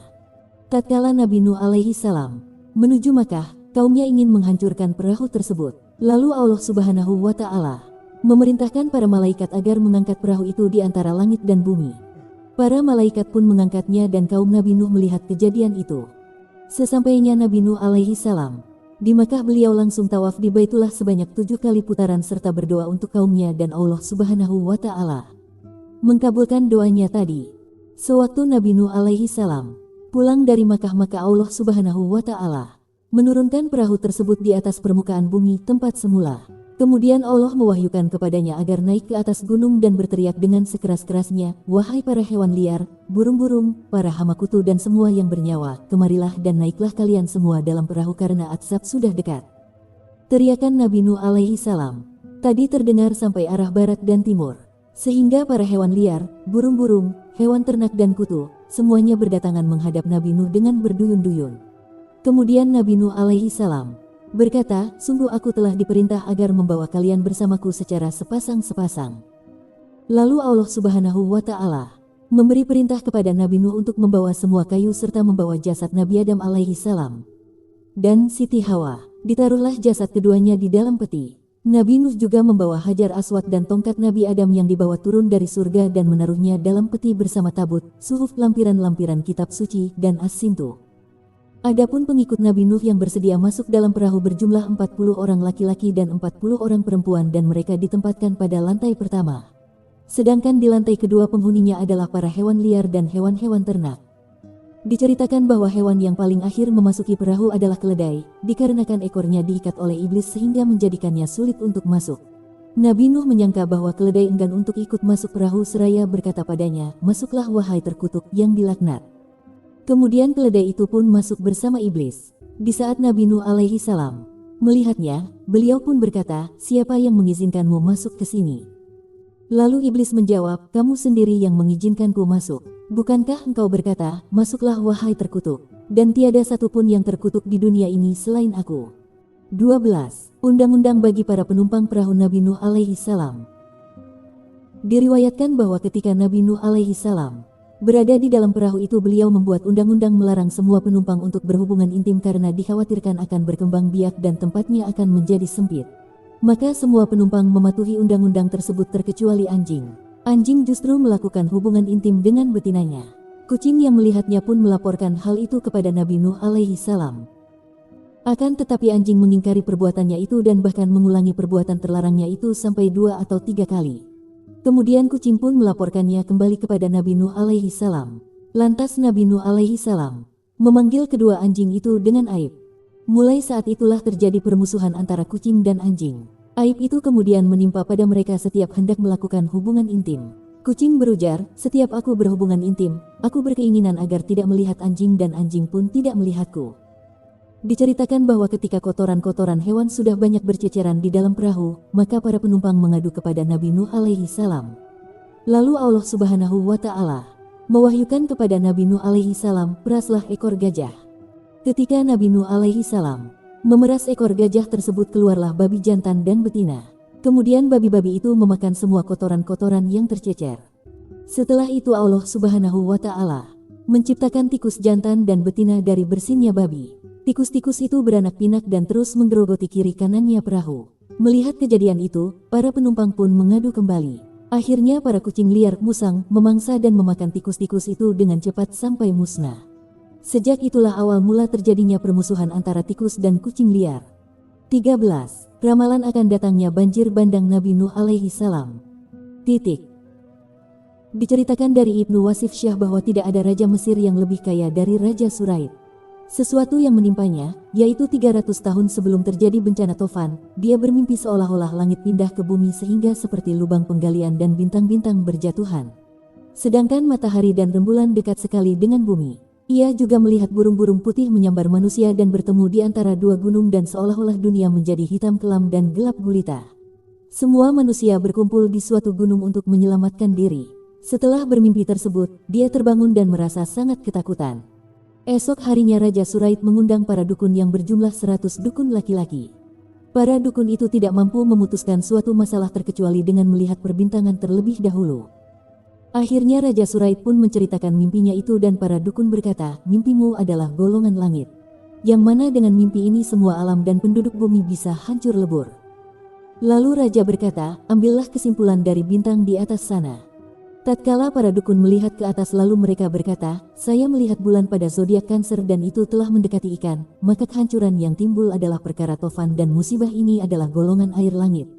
Tatkala Nabi Nuh alaihi salam menuju Makkah, kaumnya ingin menghancurkan perahu tersebut. Lalu Allah Subhanahu wa Ta'ala memerintahkan para malaikat agar mengangkat perahu itu di antara langit dan bumi. Para malaikat pun mengangkatnya dan kaum Nabi Nuh melihat kejadian itu. Sesampainya Nabi Nuh alaihi salam di Makkah, beliau langsung tawaf di Baitullah sebanyak 7 kali putaran serta berdoa untuk kaumnya dan Allah Subhanahu wa Ta'ala mengabulkan doanya tadi. Sewaktu Nabi Nuh alaihi salam pulang dari Makkah, maka Allah Subhanahu wa Ta'ala menurunkan perahu tersebut di atas permukaan bumi tempat semula. Kemudian Allah mewahyukan kepadanya agar naik ke atas gunung dan berteriak dengan sekeras-kerasnya, "Wahai para hewan liar, burung-burung, para hama kutu dan semua yang bernyawa, kemarilah dan naiklah kalian semua dalam perahu karena azab sudah dekat." Teriakan Nabi Nuh alaihi salam tadi terdengar sampai arah barat dan timur, sehingga para hewan liar, burung-burung, hewan ternak dan kutu, semuanya berdatangan menghadap Nabi Nuh dengan berduyun-duyun. Kemudian Nabi Nuh alaihi salam berkata, "Sungguh aku telah diperintah agar membawa kalian bersamaku secara sepasang-sepasang." Lalu Allah Subhanahu wa Ta'ala memberi perintah kepada Nabi Nuh untuk membawa semua kayu serta membawa jasad Nabi Adam alaihi salam dan Siti Hawa. Ditaruhlah jasad keduanya di dalam peti. Nabi Nuh juga membawa Hajar Aswad dan tongkat Nabi Adam yang dibawa turun dari surga dan menaruhnya dalam peti bersama tabut, suhuf, lampiran-lampiran kitab suci, dan as-sintu. Adapun pengikut Nabi Nuh yang bersedia masuk dalam perahu berjumlah 40 orang laki-laki dan 40 orang perempuan dan mereka ditempatkan pada lantai pertama. Sedangkan di lantai kedua penghuninya adalah para hewan liar dan hewan-hewan ternak. Diceritakan bahwa hewan yang paling akhir memasuki perahu adalah keledai, dikarenakan ekornya diikat oleh iblis sehingga menjadikannya sulit untuk masuk. Nabi Nuh menyangka bahwa keledai enggan untuk ikut masuk perahu seraya berkata padanya, "Masuklah wahai terkutuk yang dilaknat." Kemudian keledai itu pun masuk bersama iblis. Di saat Nabi Nuh alaihi salam melihatnya, beliau pun berkata, "Siapa yang mengizinkanmu masuk ke sini?" Lalu iblis menjawab, "Kamu sendiri yang mengizinkanku masuk. Bukankah engkau berkata, 'Masuklah wahai terkutuk, dan tiada satupun yang terkutuk di dunia ini selain aku'?" 12. Undang-undang bagi para penumpang perahu Nabi Nuh alaihi salam. Diriwayatkan bahwa ketika Nabi Nuh alaihi salam berada di dalam perahu itu, beliau membuat undang-undang melarang semua penumpang untuk berhubungan intim karena dikhawatirkan akan berkembang biak dan tempatnya akan menjadi sempit. Maka semua penumpang mematuhi undang-undang tersebut terkecuali anjing. Anjing justru melakukan hubungan intim dengan betinanya. Kucing yang melihatnya pun melaporkan hal itu kepada Nabi Nuh alaihi salam. Akan tetapi anjing mengingkari perbuatannya itu dan bahkan mengulangi perbuatan terlarangnya itu sampai 2 atau 3 kali. Kemudian kucing pun melaporkannya kembali kepada Nabi Nuh alaihi salam. Lantas Nabi Nuh alaihi salam memanggil kedua anjing itu dengan aib. Mulai saat itulah terjadi permusuhan antara kucing dan anjing. Aib itu kemudian menimpa pada mereka setiap hendak melakukan hubungan intim. Kucing berujar, "Setiap aku berhubungan intim, aku berkeinginan agar tidak melihat anjing dan anjing pun tidak melihatku." Diceritakan bahwa ketika kotoran-kotoran hewan sudah banyak berceceran di dalam perahu, maka para penumpang mengadu kepada Nabi Nuh alaihi salam. Lalu Allah Subhanahu wa Ta'ala mewahyukan kepada Nabi Nuh alaihi salam, "Peraslah ekor gajah." Ketika Nabi Nuh alaihi salam memeras ekor gajah tersebut, keluarlah babi jantan dan betina. Kemudian babi-babi itu memakan semua kotoran-kotoran yang tercecer. Setelah itu Allah Subhanahu wa Ta'ala menciptakan tikus jantan dan betina dari bersinnya babi. Tikus-tikus itu beranak pinak dan terus menggerogoti kiri kanannya perahu. Melihat kejadian itu, para penumpang pun mengadu kembali. Akhirnya para kucing liar musang memangsa dan memakan tikus-tikus itu dengan cepat sampai musnah. Sejak itulah awal mula terjadinya permusuhan antara tikus dan kucing liar. 13. Ramalan akan datangnya banjir bandang Nabi Nuh alaihi salam. Diceritakan dari Ibnu Wasif Syah bahwa tidak ada raja Mesir yang lebih kaya dari Raja Suraid. Sesuatu yang menimpanya, yaitu 300 tahun sebelum terjadi bencana Tofan, dia bermimpi seolah-olah langit pindah ke bumi sehingga seperti lubang penggalian dan bintang-bintang berjatuhan. Sedangkan matahari dan rembulan dekat sekali dengan bumi. Ia juga melihat burung-burung putih menyambar manusia dan bertemu di antara dua gunung dan seolah-olah dunia menjadi hitam kelam dan gelap gulita. Semua manusia berkumpul di suatu gunung untuk menyelamatkan diri. Setelah bermimpi tersebut, dia terbangun dan merasa sangat ketakutan. Esok harinya Raja Suraid mengundang para dukun yang berjumlah 100 dukun laki-laki. Para dukun itu tidak mampu memutuskan suatu masalah terkecuali dengan melihat perbintangan terlebih dahulu. Akhirnya Raja Suraid pun menceritakan mimpinya itu dan para dukun berkata, "Mimpimu adalah golongan langit. Yang mana dengan mimpi ini semua alam dan penduduk bumi bisa hancur lebur." Lalu Raja berkata, "Ambillah kesimpulan dari bintang di atas sana." Tatkala para dukun melihat ke atas lalu mereka berkata, "Saya melihat bulan pada zodiak Cancer dan itu telah mendekati ikan, maka kehancuran yang timbul adalah perkara Tofan dan musibah ini adalah golongan air langit."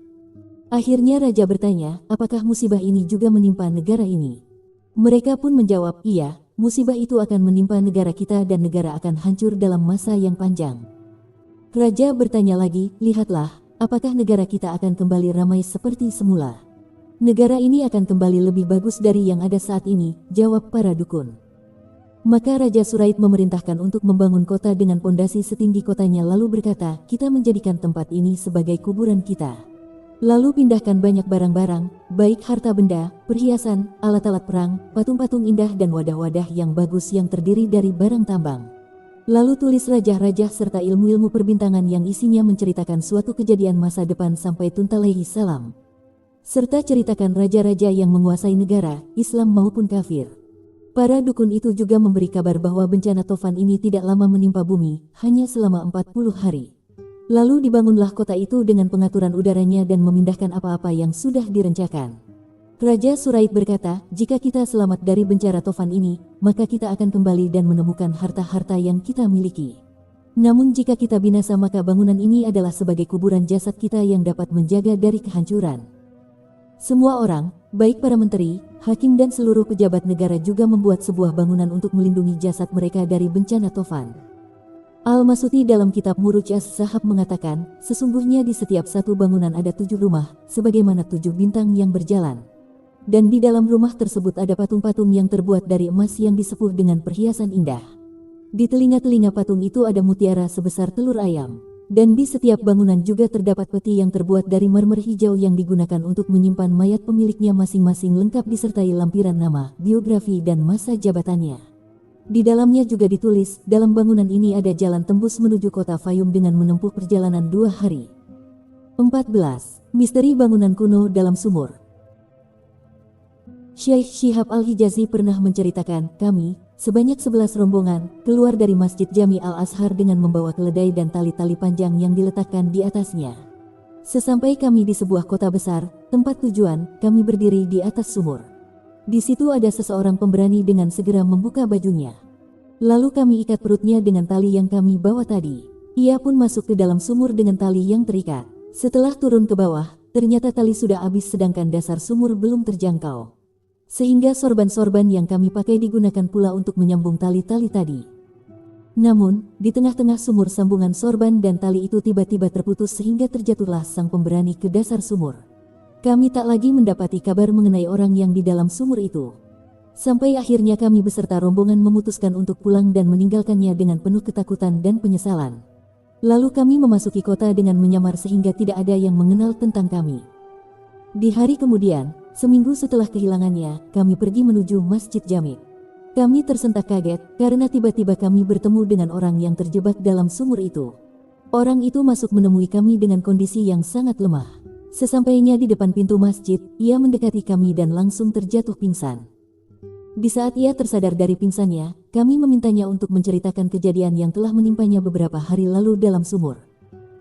Akhirnya Raja bertanya, "Apakah musibah ini juga menimpa negara ini?" Mereka pun menjawab, "Iya, musibah itu akan menimpa negara kita dan negara akan hancur dalam masa yang panjang." Raja bertanya lagi, "Lihatlah, apakah negara kita akan kembali ramai seperti semula?" "Negara ini akan kembali lebih bagus dari yang ada saat ini," jawab para dukun. Maka Raja Suraid memerintahkan untuk membangun kota dengan pondasi setinggi kotanya lalu berkata, "Kita menjadikan tempat ini sebagai kuburan kita. Lalu pindahkan banyak barang-barang, baik harta benda, perhiasan, alat-alat perang, patung-patung indah dan wadah-wadah yang bagus yang terdiri dari barang tambang. Lalu tulis rajah-rajah serta ilmu-ilmu perbintangan yang isinya menceritakan suatu kejadian masa depan sampai Tuntalaihi salam. Serta ceritakan raja-raja yang menguasai negara, Islam maupun kafir." Para dukun itu juga memberi kabar bahwa bencana Tofan ini tidak lama menimpa bumi, hanya selama 40 hari. Lalu dibangunlah kota itu dengan pengaturan udaranya dan memindahkan apa-apa yang sudah direncanakan. Raja Suraid berkata, jika kita selamat dari bencana Toffan ini, maka kita akan kembali dan menemukan harta-harta yang kita miliki. Namun jika kita binasa maka bangunan ini adalah sebagai kuburan jasad kita yang dapat menjaga dari kehancuran. Semua orang, baik para menteri, hakim dan seluruh pejabat negara juga membuat sebuah bangunan untuk melindungi jasad mereka dari bencana Toffan. Al-Masuti dalam kitab Muruj As-Zahab mengatakan, sesungguhnya di setiap satu bangunan ada 7 rumah, sebagaimana 7 bintang yang berjalan. Dan di dalam rumah tersebut ada patung-patung yang terbuat dari emas yang disepuh dengan perhiasan indah. Di telinga-telinga patung itu ada mutiara sebesar telur ayam. Dan di setiap bangunan juga terdapat peti yang terbuat dari marmer hijau yang digunakan untuk menyimpan mayat pemiliknya masing-masing lengkap disertai lampiran nama, biografi dan masa jabatannya. Di dalamnya juga ditulis, dalam bangunan ini ada jalan tembus menuju kota Fayum dengan menempuh perjalanan 2 hari. 14. Misteri bangunan kuno dalam sumur. Syekh Syihab Al-Hijazi pernah menceritakan, kami, sebanyak 11 rombongan, keluar dari Masjid Jami Al-Azhar dengan membawa keledai dan tali-tali panjang yang diletakkan di atasnya. Sesampai kami di sebuah kota besar, tempat tujuan, kami berdiri di atas sumur. Di situ ada seseorang pemberani dengan segera membuka bajunya. Lalu kami ikat perutnya dengan tali yang kami bawa tadi. Ia pun masuk ke dalam sumur dengan tali yang terikat. Setelah turun ke bawah, ternyata tali sudah habis sedangkan dasar sumur belum terjangkau. Sehingga sorban-sorban yang kami pakai digunakan pula untuk menyambung tali-tali tadi. Namun, di tengah-tengah sumur sambungan sorban dan tali itu tiba-tiba terputus sehingga terjatuhlah sang pemberani ke dasar sumur. Kami tak lagi mendapati kabar mengenai orang yang di dalam sumur itu. Sampai akhirnya kami beserta rombongan memutuskan untuk pulang dan meninggalkannya dengan penuh ketakutan dan penyesalan. Lalu kami memasuki kota dengan menyamar sehingga tidak ada yang mengenal tentang kami. Di hari kemudian, seminggu setelah kehilangannya, kami pergi menuju Masjid Jami. Kami tersentak kaget karena tiba-tiba kami bertemu dengan orang yang terjebak dalam sumur itu. Orang itu masuk menemui kami dengan kondisi yang sangat lemah. Sesampainya di depan pintu masjid, ia mendekati kami dan langsung terjatuh pingsan. Di saat ia tersadar dari pingsannya, kami memintanya untuk menceritakan kejadian yang telah menimpanya beberapa hari lalu dalam sumur.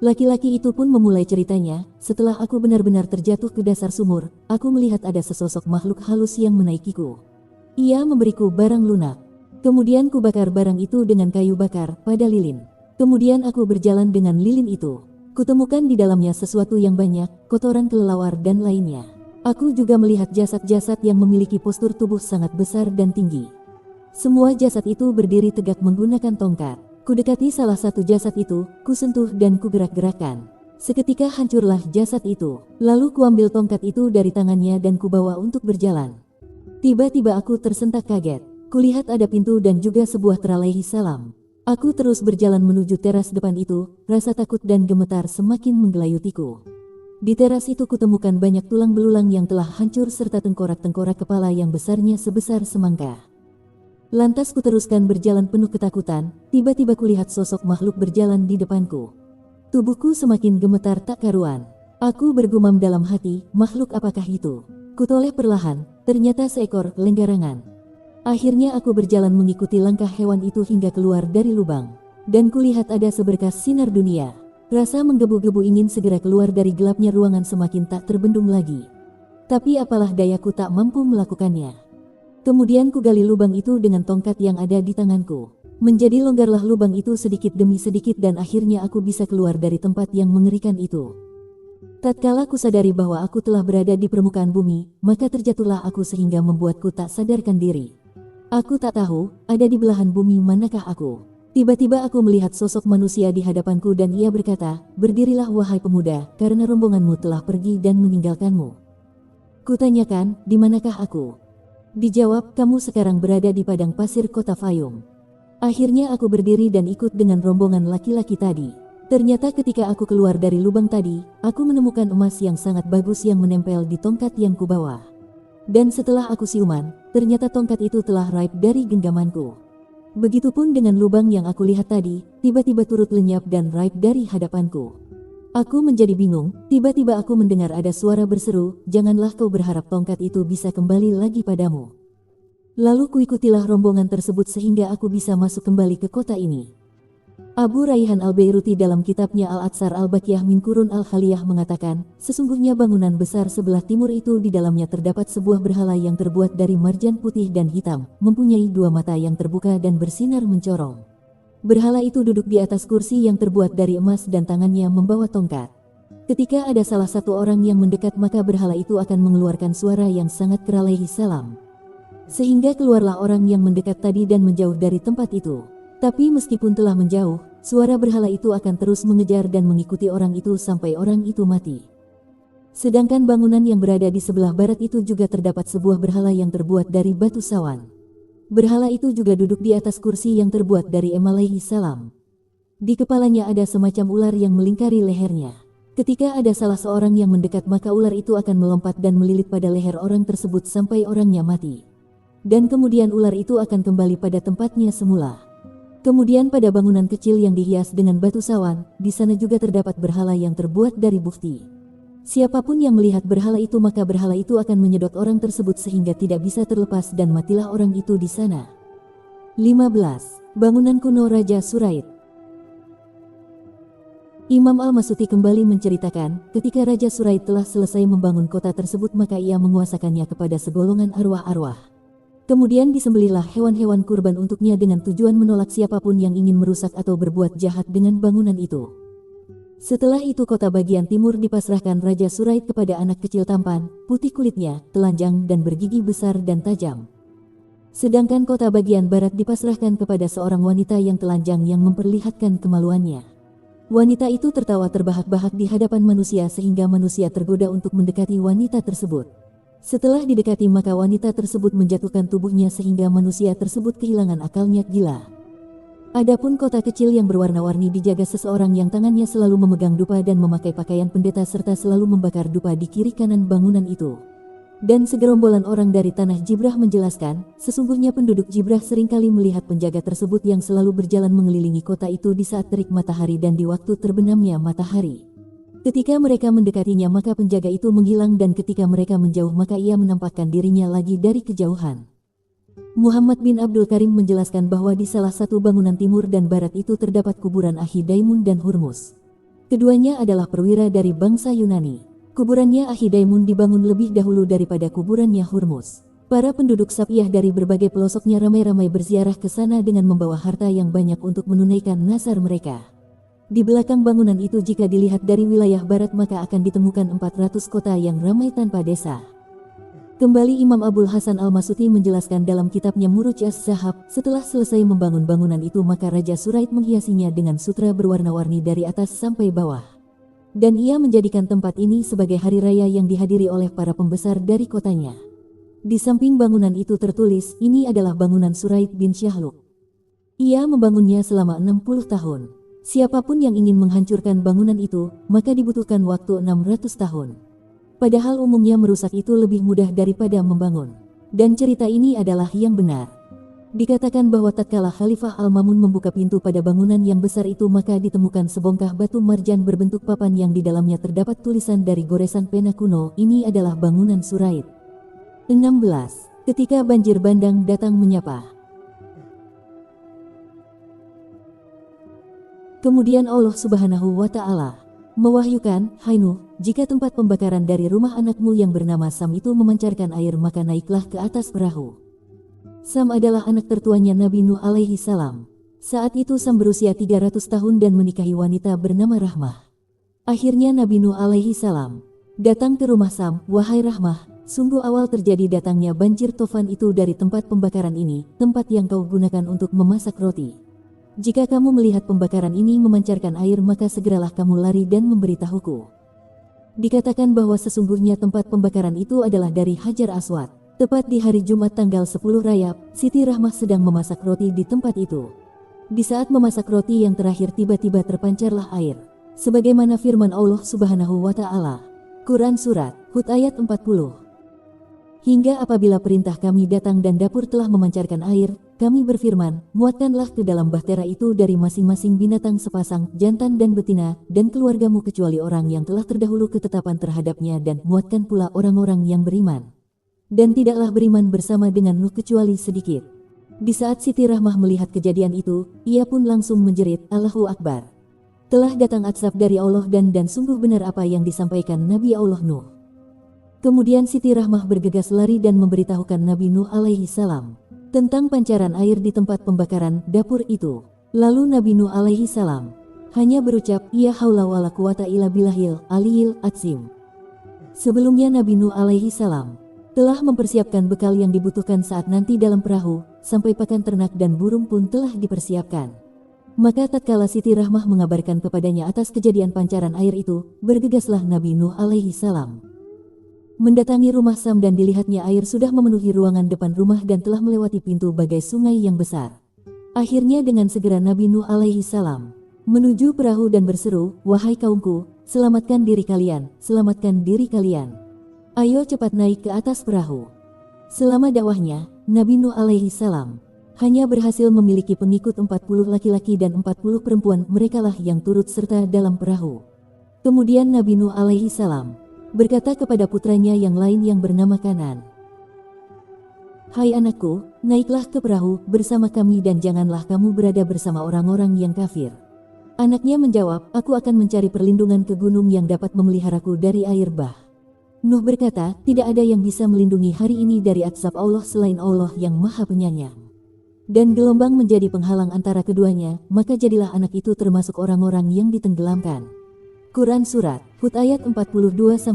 Laki-laki itu pun memulai ceritanya, setelah aku benar-benar terjatuh ke dasar sumur, aku melihat ada sesosok makhluk halus yang menaikiku. Ia memberiku barang lunak. Kemudian ku bakar barang itu dengan kayu bakar pada lilin. Kemudian aku berjalan dengan lilin itu. Kutemukan di dalamnya sesuatu yang banyak, kotoran kelelawar dan lainnya. Aku juga melihat jasad-jasad yang memiliki postur tubuh sangat besar dan tinggi. Semua jasad itu berdiri tegak menggunakan tongkat. Kudekati salah satu jasad itu, kusentuh dan kugerak-gerakkan. Seketika hancurlah jasad itu. Lalu kuambil tongkat itu dari tangannya dan kubawa untuk berjalan. Tiba-tiba aku tersentak kaget. Kulihat ada pintu dan juga sebuah teralaihi salam. Aku terus berjalan menuju teras depan itu, rasa takut dan gemetar semakin menggelayutiku. Di teras itu kutemukan banyak tulang belulang yang telah hancur serta tengkorak-tengkorak kepala yang besarnya sebesar semangka. Lantas kuteruskan berjalan penuh ketakutan, tiba-tiba kulihat sosok makhluk berjalan di depanku. Tubuhku semakin gemetar tak karuan. Aku bergumam dalam hati, makhluk apakah itu? Kutoleh perlahan, ternyata seekor lenggarangan. Akhirnya aku berjalan mengikuti langkah hewan itu hingga keluar dari lubang. Dan kulihat ada seberkas sinar dunia. Rasa menggebu-gebu ingin segera keluar dari gelapnya ruangan semakin tak terbendung lagi. Tapi apalah dayaku tak mampu melakukannya. Kemudian kugali lubang itu dengan tongkat yang ada di tanganku. Menjadi longgarlah lubang itu sedikit demi sedikit dan akhirnya aku bisa keluar dari tempat yang mengerikan itu. Tatkala kusadari bahwa aku telah berada di permukaan bumi, maka terjatuhlah aku sehingga membuatku tak sadarkan diri. Aku tak tahu, ada di belahan bumi manakah aku. Tiba-tiba aku melihat sosok manusia di hadapanku dan ia berkata, berdirilah wahai pemuda, karena rombonganmu telah pergi dan meninggalkanmu. Kutanyakan, di manakah aku? Dijawab, kamu sekarang berada di padang pasir kota Fayum. Akhirnya aku berdiri dan ikut dengan rombongan laki-laki tadi. Ternyata ketika aku keluar dari lubang tadi, aku menemukan emas yang sangat bagus yang menempel di tongkat yang kubawa. Dan setelah aku siuman, ternyata tongkat itu telah raib dari genggamanku. Begitupun dengan lubang yang aku lihat tadi, tiba-tiba turut lenyap dan raib dari hadapanku. Aku menjadi bingung, tiba-tiba aku mendengar ada suara berseru, janganlah kau berharap tongkat itu bisa kembali lagi padamu. Lalu kuikutilah rombongan tersebut sehingga aku bisa masuk kembali ke kota ini. Abu Raihan al-Bairuti dalam kitabnya Al-Atsar al-Baqiyah min Qurun al-Khaliyah mengatakan, sesungguhnya bangunan besar sebelah timur itu di dalamnya terdapat sebuah berhala yang terbuat dari marjan putih dan hitam, mempunyai dua mata yang terbuka dan bersinar mencorong. Berhala itu duduk di atas kursi yang terbuat dari emas dan tangannya membawa tongkat. Ketika ada salah satu orang yang mendekat maka berhala itu akan mengeluarkan suara yang sangat keras alaihi salam. Sehingga keluarlah orang yang mendekat tadi dan menjauh dari tempat itu. Tapi meskipun telah menjauh, suara berhala itu akan terus mengejar dan mengikuti orang itu sampai orang itu mati. Sedangkan bangunan yang berada di sebelah barat itu juga terdapat sebuah berhala yang terbuat dari batu sawan. Berhala itu juga duduk di atas kursi yang terbuat dari emas alaihi salam. Di kepalanya ada semacam ular yang melingkari lehernya. Ketika ada salah seorang yang mendekat maka ular itu akan melompat dan melilit pada leher orang tersebut sampai orangnya mati. Dan kemudian ular itu akan kembali pada tempatnya semula. Kemudian pada bangunan kecil yang dihias dengan batu sawan, di sana juga terdapat berhala yang terbuat dari bukti. Siapapun yang melihat berhala itu maka berhala itu akan menyedot orang tersebut sehingga tidak bisa terlepas dan matilah orang itu di sana. 15. Bangunan kuno Raja Suraid. Imam Al-Masuti kembali menceritakan, ketika Raja Suraid telah selesai membangun kota tersebut maka ia menguasakannya kepada segolongan arwah-arwah. Kemudian disembelihlah hewan-hewan kurban untuknya dengan tujuan menolak siapapun yang ingin merusak atau berbuat jahat dengan bangunan itu. Setelah itu kota bagian timur dipasrahkan Raja Suraid kepada anak kecil tampan, putih kulitnya, telanjang dan bergigi besar dan tajam. Sedangkan kota bagian barat dipasrahkan kepada seorang wanita yang telanjang yang memperlihatkan kemaluannya. Wanita itu tertawa terbahak-bahak di hadapan manusia sehingga manusia tergoda untuk mendekati wanita tersebut. Setelah didekati maka wanita tersebut menjatuhkan tubuhnya sehingga manusia tersebut kehilangan akalnya gila. Adapun kota kecil yang berwarna-warni dijaga seseorang yang tangannya selalu memegang dupa dan memakai pakaian pendeta serta selalu membakar dupa di kiri kanan bangunan itu. Dan segerombolan orang dari tanah Jibrah menjelaskan, sesungguhnya penduduk Jibrah seringkali melihat penjaga tersebut yang selalu berjalan mengelilingi kota itu di saat terik matahari dan di waktu terbenamnya matahari. Ketika mereka mendekatinya maka penjaga itu menghilang dan ketika mereka menjauh maka ia menampakkan dirinya lagi dari kejauhan. Muhammad bin Abdul Karim menjelaskan bahwa di salah satu bangunan timur dan barat itu terdapat kuburan Ahidaimun dan Hurmus. Keduanya adalah perwira dari bangsa Yunani. Kuburannya Ahidaimun dibangun lebih dahulu daripada kuburannya Hurmus. Para penduduk Sapiyah dari berbagai pelosoknya ramai-ramai berziarah ke sana dengan membawa harta yang banyak untuk menunaikan nazar mereka. Di belakang bangunan itu jika dilihat dari wilayah barat maka akan ditemukan 400 kota yang ramai tanpa desa. Kembali Imam Abul Hasan Al-Masuti menjelaskan dalam kitabnya Muruj Az-Zahab, setelah selesai membangun bangunan itu maka Raja Suraid menghiasinya dengan sutra berwarna-warni dari atas sampai bawah. Dan ia menjadikan tempat ini sebagai hari raya yang dihadiri oleh para pembesar dari kotanya. Di samping bangunan itu tertulis, ini adalah bangunan Suraid bin Syahluk. Ia membangunnya selama 60 tahun. Siapapun yang ingin menghancurkan bangunan itu, maka dibutuhkan waktu 600 tahun. Padahal umumnya merusak itu lebih mudah daripada membangun. Dan cerita ini adalah yang benar. Dikatakan bahwa tatkala Khalifah Al-Mamun membuka pintu pada bangunan yang besar itu maka ditemukan sebongkah batu marjan berbentuk papan yang di dalamnya terdapat tulisan dari goresan pena kuno, ini adalah bangunan Suraid. 16. Ketika banjir bandang datang menyapa. Kemudian Allah Subhanahu wa Ta'ala mewahyukan, "Hai Nuh, jika tempat pembakaran dari rumah anakmu yang bernama Sam itu memancarkan air maka naiklah ke atas perahu." Sam adalah anak tertuanya Nabi Nuh alaihi salam. Saat itu Sam berusia 300 tahun dan menikahi wanita bernama Rahmah. Akhirnya Nabi Nuh alaihi salam datang ke rumah Sam, "Wahai Rahmah, sungguh awal terjadi datangnya banjir tofan itu dari tempat pembakaran ini, tempat yang kau gunakan untuk memasak roti. Jika kamu melihat pembakaran ini memancarkan air maka segeralah kamu lari dan memberitahuku." Dikatakan bahwa sesungguhnya tempat pembakaran itu adalah dari Hajar Aswad. Tepat di hari Jumat tanggal 10 Rajab, Siti Rahmah sedang memasak roti di tempat itu. Di saat memasak roti yang terakhir tiba-tiba terpancarlah air. Sebagaimana firman Allah Subhanahu wa Ta'ala. Quran Surat Hud ayat 40. Hingga apabila perintah kami datang dan dapur telah memancarkan air, kami berfirman, muatkanlah ke dalam bahtera itu dari masing-masing binatang sepasang, jantan dan betina, dan keluargamu kecuali orang yang telah terdahulu ketetapan terhadapnya dan muatkan pula orang-orang yang beriman. Dan tidaklah beriman bersama dengan Nuh kecuali sedikit. Di saat Siti Rahmah melihat kejadian itu, ia pun langsung menjerit, Allahu Akbar. Telah datang azab dari Allah dan sungguh benar apa yang disampaikan Nabi Allah Nuh. Kemudian Siti Rahmah bergegas lari dan memberitahukan Nabi Nuh alaihi salam tentang pancaran air di tempat pembakaran dapur itu. Lalu Nabi Nuh alaihi salam hanya berucap, Ya haula wala quwata illa billahil aliyil azim. Sebelumnya Nabi Nuh alaihi salam telah mempersiapkan bekal yang dibutuhkan saat nanti dalam perahu, sampai pakan ternak dan burung pun telah dipersiapkan. Maka tatkala Siti Rahmah mengabarkan kepadanya atas kejadian pancaran air itu, bergegaslah Nabi Nuh alaihi salam mendatangi rumah Sam dan dilihatnya air sudah memenuhi ruangan depan rumah dan telah melewati pintu bagai sungai yang besar. Akhirnya dengan segera Nabi Nuh alaihi salam menuju perahu dan berseru, Wahai kaumku, selamatkan diri kalian, selamatkan diri kalian. Ayo cepat naik ke atas perahu. Selama dakwahnya, Nabi Nuh alaihi salam hanya berhasil memiliki pengikut 40 laki-laki dan 40 perempuan, merekalah yang turut serta dalam perahu. Kemudian Nabi Nuh alaihi salam berkata kepada putranya yang lain yang bernama Kanan, Hai anakku, naiklah ke perahu bersama kami dan janganlah kamu berada bersama orang-orang yang kafir. Anaknya menjawab, aku akan mencari perlindungan ke gunung yang dapat memeliharaku dari air bah. Nuh berkata, tidak ada yang bisa melindungi hari ini dari azab Allah selain Allah yang maha penyayang. Dan gelombang menjadi penghalang antara keduanya, maka jadilah anak itu termasuk orang-orang yang ditenggelamkan. Quran Surat Hud ayat 42-43.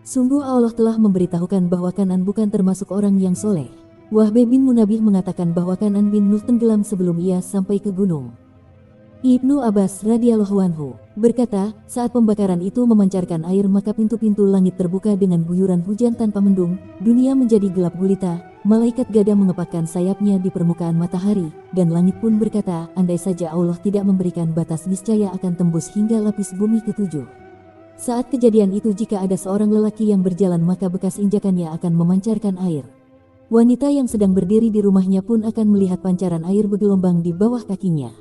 Sungguh Allah telah memberitahukan bahwa Kanan bukan termasuk orang yang soleh. Wahb bin Munabih mengatakan bahwa Kanan bin Nuh tenggelam sebelum ia sampai ke gunung. Ibnu Abbas radhiyallahu anhu berkata, saat pembakaran itu memancarkan air maka pintu-pintu langit terbuka dengan guyuran hujan tanpa mendung, dunia menjadi gelap gulita, malaikat gada mengepakkan sayapnya di permukaan matahari, dan langit pun berkata, andai saja Allah tidak memberikan batas niscaya akan tembus hingga lapis bumi ketujuh. Saat kejadian itu jika ada seorang lelaki yang berjalan maka bekas injakannya akan memancarkan air. Wanita yang sedang berdiri di rumahnya pun akan melihat pancaran air bergelombang di bawah kakinya.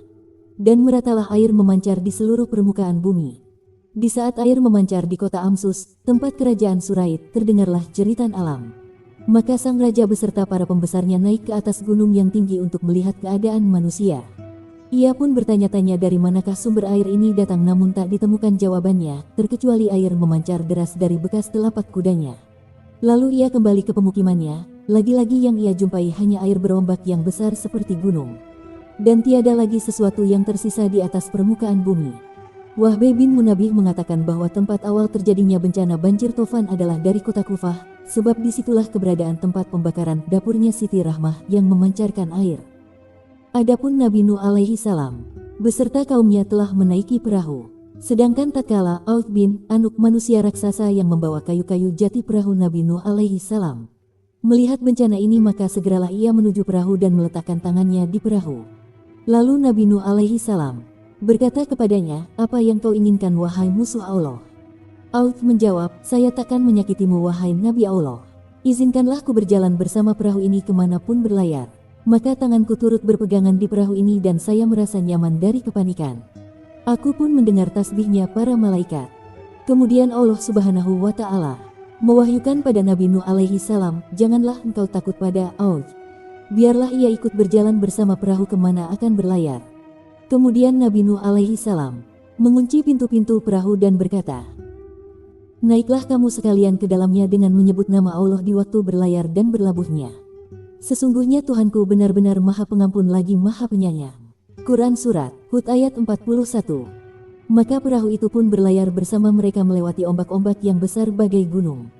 Dan meratalah air memancar di seluruh permukaan bumi. Di saat air memancar di kota Amsus, tempat kerajaan Surait, terdengarlah jeritan alam. Maka sang raja beserta para pembesarnya naik ke atas gunung yang tinggi untuk melihat keadaan manusia. Ia pun bertanya-tanya dari manakah sumber air ini datang, namun tak ditemukan jawabannya, terkecuali air memancar deras dari bekas telapak kudanya. Lalu ia kembali ke pemukimannya, lagi-lagi yang ia jumpai hanya air berombak yang besar seperti gunung. Dan tiada lagi sesuatu yang tersisa di atas permukaan bumi. Wahb bin Munabih mengatakan bahwa tempat awal terjadinya bencana banjir Tofan adalah dari kota Kufah, sebab disitulah keberadaan tempat pembakaran dapurnya Siti Rahmah yang memancarkan air. Adapun Nabi Nuh alaihi salam beserta kaumnya telah menaiki perahu. Sedangkan tatkala Aud bin Anuk manusia raksasa yang membawa kayu-kayu jati perahu Nabi Nuh alaihi salam melihat bencana ini maka segeralah ia menuju perahu dan meletakkan tangannya di perahu. Lalu Nabi Nuh alaihi salam berkata kepadanya, apa yang kau inginkan wahai musuh Allah? Aud menjawab, saya takkan menyakitimu wahai Nabi Allah. Izinkanlah ku berjalan bersama perahu ini kemanapun berlayar. Maka tanganku turut berpegangan di perahu ini dan saya merasa nyaman dari kepanikan. Aku pun mendengar tasbihnya para malaikat. Kemudian Allah subhanahu wa ta'ala mewahyukan pada Nabi Nuh alaihi salam, janganlah engkau takut pada Aud. Biarlah ia ikut berjalan bersama perahu kemana akan berlayar. Kemudian Nabi Nuh alaihi salam mengunci pintu-pintu perahu dan berkata, naiklah kamu sekalian ke dalamnya dengan menyebut nama Allah di waktu berlayar dan berlabuhnya. Sesungguhnya Tuhanku benar-benar maha pengampun lagi maha penyayang. Quran Surat Hud ayat 41. Maka perahu itu pun berlayar bersama mereka melewati ombak-ombak yang besar bagai gunung.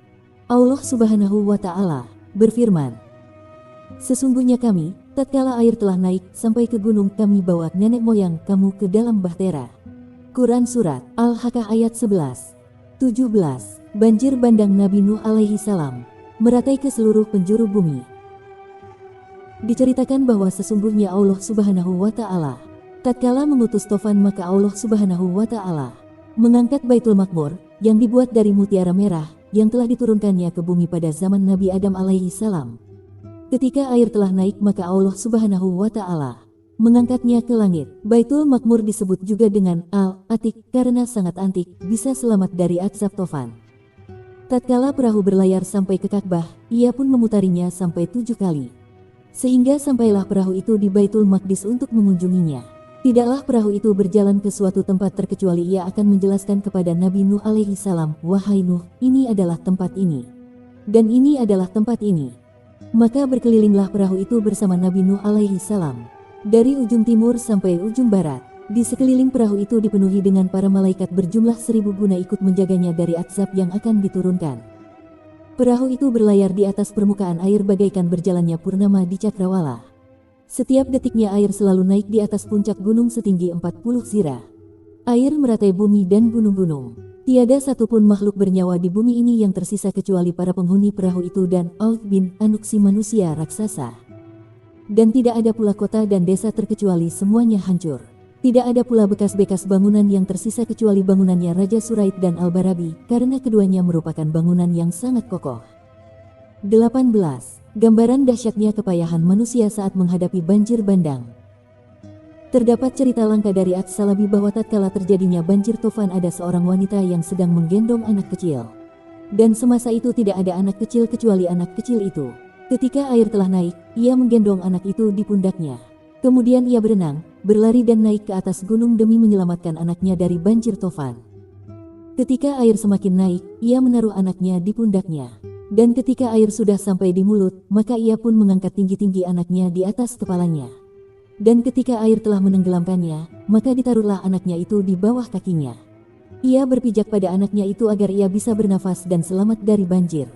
Allah subhanahu wa ta'ala berfirman, sesungguhnya kami, tatkala air telah naik sampai ke gunung, kami bawa nenek moyang kamu ke dalam bahtera. Quran Surat Al-Haqqah ayat 11. 17. Banjir bandang Nabi Nuh alaihi salam meratai ke seluruh penjuru bumi. Diceritakan bahwa sesungguhnya Allah subhanahu wa ta'ala tatkala mengutus Tofan maka Allah subhanahu wa ta'ala mengangkat Baitul Makmur yang dibuat dari mutiara merah yang telah diturunkannya ke bumi pada zaman Nabi Adam alaihi salam. Ketika air telah naik maka Allah subhanahu wa ta'ala mengangkatnya ke langit. Baitul Makmur disebut juga dengan Al-Atik karena sangat antik, bisa selamat dari azab Tofan. Tatkala perahu berlayar sampai ke Ka'bah, ia pun memutarinya sampai 7 kali. Sehingga sampailah perahu itu di Baitul Maqdis untuk mengunjunginya. Tidaklah perahu itu berjalan ke suatu tempat terkecuali ia akan menjelaskan kepada Nabi Nuh alaihi salam, "Wahai Nuh, ini adalah tempat ini. Dan ini adalah tempat ini." Maka berkelilinglah perahu itu bersama Nabi Nuh alaihi salam. Dari ujung timur sampai ujung barat. Di sekeliling perahu itu dipenuhi dengan para malaikat berjumlah 1000 guna ikut menjaganya dari azab yang akan diturunkan. Perahu itu berlayar di atas permukaan air bagaikan berjalannya purnama di cakrawala. Setiap detiknya air selalu naik di atas puncak gunung setinggi 40 zirah. Air meratai bumi dan gunung-gunung. Tiada satupun makhluk bernyawa di bumi ini yang tersisa kecuali para penghuni perahu itu dan Aud bin Anuk si manusia raksasa. Dan tidak ada pula kota dan desa terkecuali semuanya hancur. Tidak ada pula bekas-bekas bangunan yang tersisa kecuali bangunannya Raja Suraid dan Al-Barabi, karena keduanya merupakan bangunan yang sangat kokoh. 18. Gambaran dahsyatnya kepayahan manusia saat menghadapi banjir bandang. Terdapat cerita langka dari As-Salabi bahwa tatkala terjadinya banjir tofan ada seorang wanita yang sedang menggendong anak kecil. Dan semasa itu tidak ada anak kecil kecuali anak kecil itu. Ketika air telah naik, ia menggendong anak itu di pundaknya. Kemudian ia berenang, berlari dan naik ke atas gunung demi menyelamatkan anaknya dari banjir tofan. Ketika air semakin naik, ia menaruh anaknya di pundaknya. Dan ketika air sudah sampai di mulut, maka ia pun mengangkat tinggi-tinggi anaknya di atas kepalanya. Dan ketika air telah menenggelamkannya, maka ditaruhlah anaknya itu di bawah kakinya. Ia berpijak pada anaknya itu agar ia bisa bernafas dan selamat dari banjir.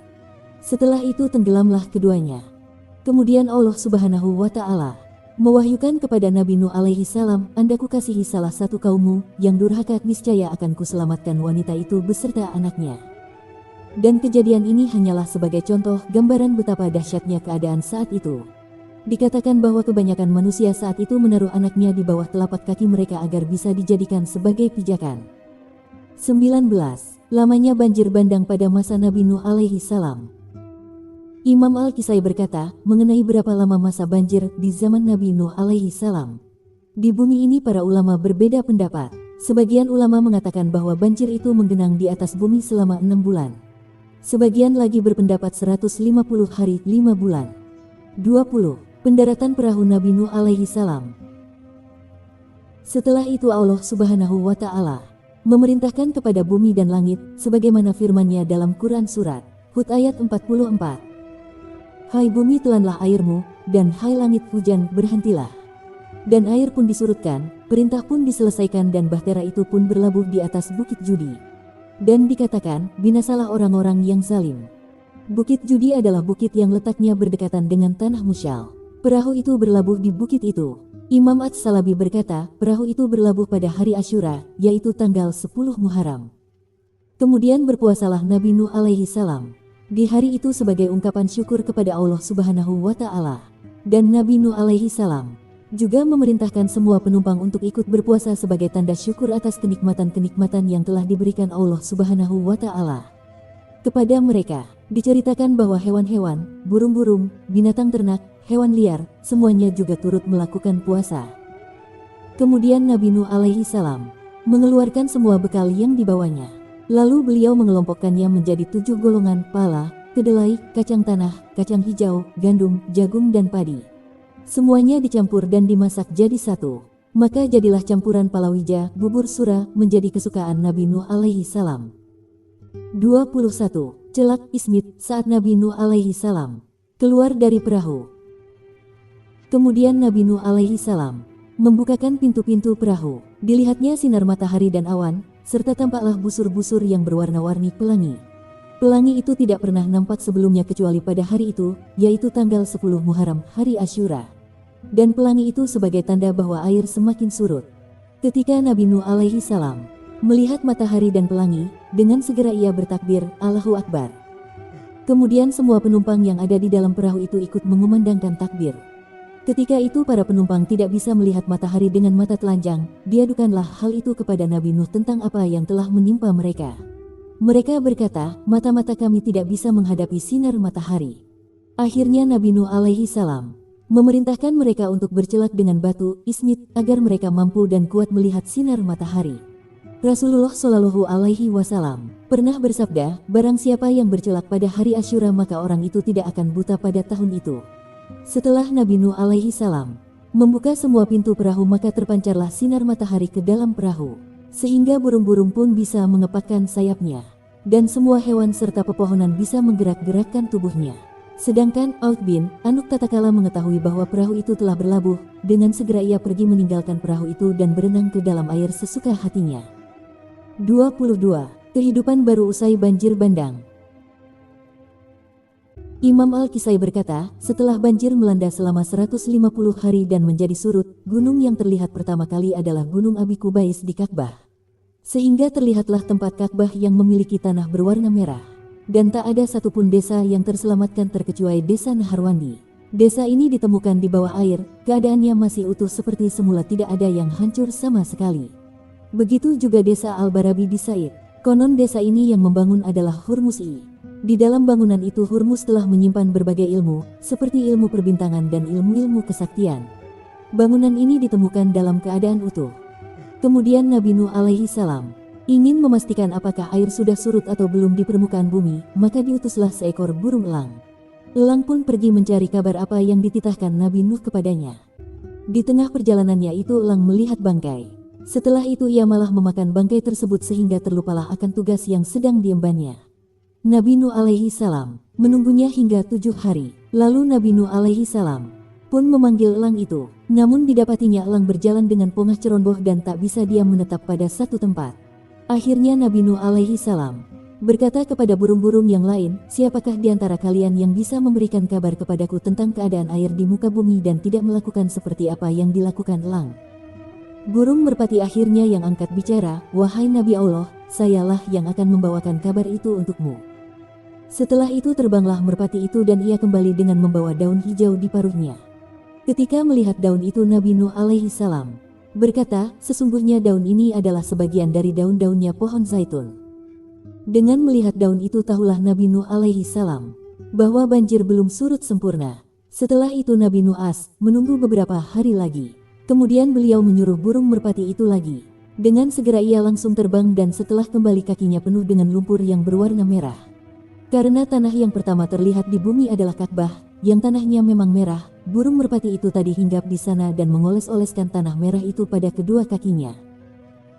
Setelah itu tenggelamlah keduanya. Kemudian Allah Subhanahu wa Ta'ala mewahyukan kepada Nabi Nuh alaihi salam, "Anda kukasihi salah satu kaummu yang durhaka, niscaya akan kuselamatkan wanita itu beserta anaknya." Dan kejadian ini hanyalah sebagai contoh gambaran betapa dahsyatnya keadaan saat itu. Dikatakan bahwa kebanyakan manusia saat itu menaruh anaknya di bawah telapak kaki mereka agar bisa dijadikan sebagai pijakan. 19. Lamanya banjir bandang pada masa Nabi Nuh alaihi salam. Imam Al-Kisai berkata, mengenai berapa lama masa banjir di zaman Nabi Nuh alaihi salam. Di bumi ini para ulama berbeda pendapat. Sebagian ulama mengatakan bahwa banjir itu menggenang di atas bumi selama 6 bulan. Sebagian lagi berpendapat 150 hari 5 bulan. 20. Pendaratan perahu Nabi Nuh alaihi salam. Setelah itu Allah Subhanahu wa Ta'ala memerintahkan kepada bumi dan langit sebagaimana firman-Nya dalam Quran surat Hud ayat 44. "Hai bumi, telanlah airmu, dan hai langit, hujan berhentilah." Dan air pun disurutkan, perintah pun diselesaikan dan bahtera itu pun berlabuh di atas bukit Judi. Dan dikatakan, binasalah orang-orang yang zalim. Bukit Judi adalah bukit yang letaknya berdekatan dengan tanah Musyal. Perahu itu berlabuh di bukit itu. Imam As-Salabi berkata, perahu itu berlabuh pada hari Asyura, yaitu tanggal 10 Muharram. Kemudian berpuasalah Nabi Nuh alaihi salam di hari itu sebagai ungkapan syukur kepada Allah Subhanahu wa Ta'ala. Dan Nabi Nuh alaihi salam juga memerintahkan semua penumpang untuk ikut berpuasa sebagai tanda syukur atas kenikmatan-kenikmatan yang telah diberikan Allah Subhanahu wa Ta'ala kepada mereka. Diceritakan bahwa hewan-hewan, burung-burung, binatang ternak, hewan liar, semuanya juga turut melakukan puasa. Kemudian Nabi Nuh alaihi salam mengeluarkan semua bekal yang dibawanya. Lalu beliau mengelompokkannya menjadi 7 golongan: pala, kedelai, kacang tanah, kacang hijau, gandum, jagung dan padi. Semuanya dicampur dan dimasak jadi satu. Maka jadilah campuran palawija, bubur sura, menjadi kesukaan Nabi Nuh alaihi salam. 21. Celak Ismit saat Nabi Nuh alaihi salam keluar dari perahu. Kemudian Nabi Nuh alaihi salam membukakan pintu-pintu perahu. Dilihatnya sinar matahari dan awan, serta tampaklah busur-busur yang berwarna-warni pelangi. Pelangi itu tidak pernah nampak sebelumnya kecuali pada hari itu, yaitu tanggal 10 Muharram, hari Asyura. Dan pelangi itu sebagai tanda bahwa air semakin surut. Ketika Nabi Nuh alaihi salam melihat matahari dan pelangi, dengan segera ia bertakbir, Allahu Akbar. Kemudian semua penumpang yang ada di dalam perahu itu ikut mengumandangkan takbir. Ketika itu para penumpang tidak bisa melihat matahari dengan mata telanjang, diadukanlah hal itu kepada Nabi Nuh tentang apa yang telah menimpa mereka. Mereka berkata, mata-mata kami tidak bisa menghadapi sinar matahari. Akhirnya Nabi Nuh alaihi salam memerintahkan mereka untuk bercelak dengan batu ismit agar mereka mampu dan kuat melihat sinar matahari. Rasulullah Shallallahu alaihi wasallam pernah bersabda, barang siapa yang bercelak pada hari Asyura maka orang itu tidak akan buta pada tahun itu. Setelah Nabi Nuh alaihi salam membuka semua pintu perahu, maka terpancarlah sinar matahari ke dalam perahu, sehingga burung-burung pun bisa mengepakkan sayapnya, dan semua hewan serta pepohonan bisa menggerak-gerakkan tubuhnya. Sedangkan Aud bin Anuk tatkala mengetahui bahwa perahu itu telah berlabuh, dengan segera ia pergi meninggalkan perahu itu dan berenang ke dalam air sesuka hatinya. 22. Kehidupan baru usai banjir bandang. Imam Al-Kisai berkata, setelah banjir melanda selama 150 hari dan menjadi surut, gunung yang terlihat pertama kali adalah Gunung Abi Kubais di Ka'bah. Sehingga terlihatlah tempat Ka'bah yang memiliki tanah berwarna merah. Dan tak ada satupun desa yang terselamatkan terkecuali desa Naharwandi. Desa ini ditemukan di bawah air, keadaannya masih utuh seperti semula, tidak ada yang hancur sama sekali. Begitu juga desa Al-Barabi di Said. Konon desa ini yang membangun adalah Hurmusi. Di dalam bangunan itu Hurmus telah menyimpan berbagai ilmu, seperti ilmu perbintangan dan ilmu-ilmu kesaktian. Bangunan ini ditemukan dalam keadaan utuh. Kemudian Nabi Nuh alaihi salam ingin memastikan apakah air sudah surut atau belum di permukaan bumi, maka diutuslah seekor burung elang. Elang pun pergi mencari kabar apa yang dititahkan Nabi Nuh kepadanya. Di tengah perjalanannya itu elang melihat bangkai. Setelah itu ia malah memakan bangkai tersebut sehingga terlupalah akan tugas yang sedang diembannya. Nabi Nuh alaihi salam menunggunya hingga 7 hari. Lalu Nabi Nuh alaihi salam pun memanggil elang itu. Namun didapatinya elang berjalan dengan pongah ceroboh dan tak bisa dia menetap pada satu tempat. Akhirnya Nabi Nuh alaihi salam berkata kepada burung-burung yang lain, siapakah di antara kalian yang bisa memberikan kabar kepadaku tentang keadaan air di muka bumi dan tidak melakukan seperti apa yang dilakukan elang? Burung merpati akhirnya yang angkat bicara, wahai Nabi Allah, sayalah yang akan membawakan kabar itu untukmu. Setelah itu terbanglah merpati itu dan ia kembali dengan membawa daun hijau di paruhnya. Ketika melihat daun itu Nabi Nuh alaihi salam berkata, sesungguhnya daun ini adalah sebagian dari daun-daunnya pohon zaitun. Dengan melihat daun itu tahulah Nabi Nuh alaihi salam bahwa banjir belum surut sempurna. Setelah itu Nabi Nuh menunggu beberapa hari lagi. Kemudian beliau menyuruh burung merpati itu lagi. Dengan segera ia langsung terbang dan setelah kembali kakinya penuh dengan lumpur yang berwarna merah. Karena tanah yang pertama terlihat di bumi adalah Ka'bah, yang tanahnya memang merah, burung merpati itu tadi hinggap di sana dan mengoles-oleskan tanah merah itu pada kedua kakinya.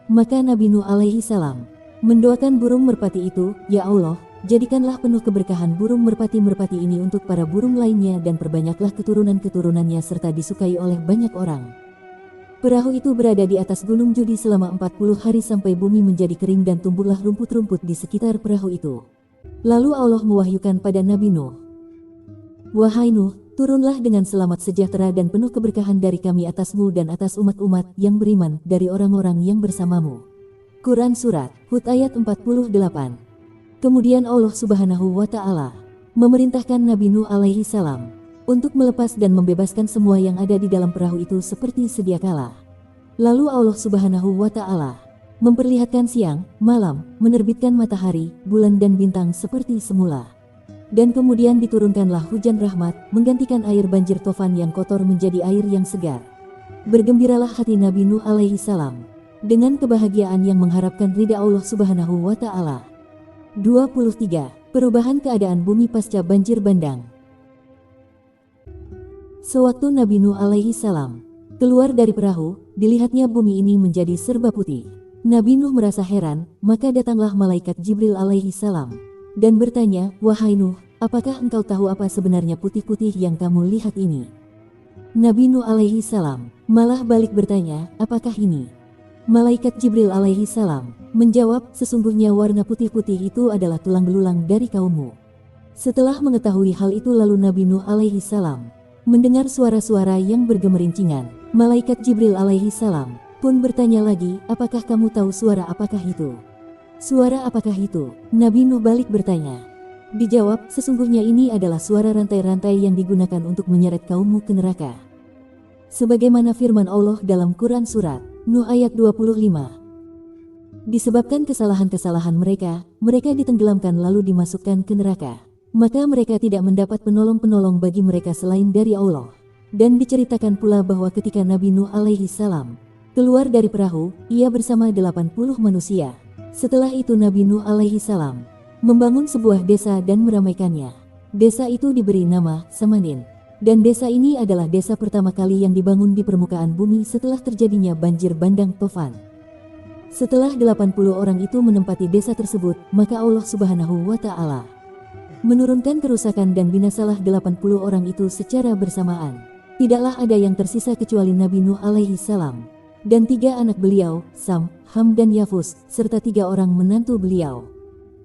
Maka Nabi Nuh alaihi salam mendoakan burung merpati itu, ya Allah, jadikanlah penuh keberkahan burung merpati-merpati ini untuk para burung lainnya dan perbanyaklah keturunan-keturunannya serta disukai oleh banyak orang. Perahu itu berada di atas gunung Judi selama 40 hari sampai bumi menjadi kering dan tumbuhlah rumput-rumput di sekitar perahu itu. Lalu Allah mewahyukan pada Nabi Nuh, wahai Nuh, turunlah dengan selamat sejahtera dan penuh keberkahan dari kami atasmu dan atas umat-umat yang beriman dari orang-orang yang bersamamu. Quran Surat Hud ayat 48. Kemudian Allah Subhanahu wa Ta'ala memerintahkan Nabi Nuh alaihi salam untuk melepas dan membebaskan semua yang ada di dalam perahu itu seperti sedia kala. Lalu Allah Subhanahu wa Ta'ala memperlihatkan siang, malam, menerbitkan matahari, bulan dan bintang seperti semula. Dan kemudian diturunkanlah hujan rahmat, menggantikan air banjir tofan yang kotor menjadi air yang segar. Bergembiralah hati Nabi Nuh alaihi salam dengan kebahagiaan yang mengharapkan ridha Allah Subhanahu wa Ta'ala. 23. Perubahan keadaan bumi pasca banjir bandang. Sewaktu Nabi Nuh alaihi salam keluar dari perahu, dilihatnya bumi ini menjadi serba putih. Nabi Nuh merasa heran, maka datanglah malaikat Jibril alaihi salam dan bertanya, wahai Nuh, apakah engkau tahu apa sebenarnya putih-putih yang kamu lihat ini? Nabi Nuh alaihi salam malah balik bertanya, apakah ini? Malaikat Jibril alaihi salam menjawab, sesungguhnya warna putih-putih itu adalah tulang belulang dari kaummu. Setelah mengetahui hal itu lalu Nabi Nuh alaihi salam mendengar suara-suara yang bergemerincingan. Malaikat Jibril alaihi salam pun bertanya lagi, apakah kamu tahu suara apakah itu? Suara apakah itu? Nabi Nuh balik bertanya. Dijawab, sesungguhnya ini adalah suara rantai-rantai yang digunakan untuk menyeret kaummu ke neraka. Sebagaimana firman Allah dalam Quran Surat Nuh ayat 25. Disebabkan kesalahan-kesalahan mereka, mereka ditenggelamkan lalu dimasukkan ke neraka. Maka mereka tidak mendapat penolong-penolong bagi mereka selain dari Allah. Dan diceritakan pula bahwa ketika Nabi Nuh alaihi salam keluar dari perahu, ia bersama 80 manusia. Setelah itu Nabi Nuh alaihi salam membangun sebuah desa dan meramaikannya. Desa itu diberi nama Samanin. Dan desa ini adalah desa pertama kali yang dibangun di permukaan bumi setelah terjadinya banjir bandang Toffan. Setelah 80 orang itu menempati desa tersebut, maka Allah Subhanahu wa Ta'ala menurunkan kerusakan dan binasalah 80 orang itu secara bersamaan. Tidaklah ada yang tersisa kecuali Nabi Nuh alaihi salam dan 3 anak beliau, Sam, Ham dan Yafus, serta 3 orang menantu beliau.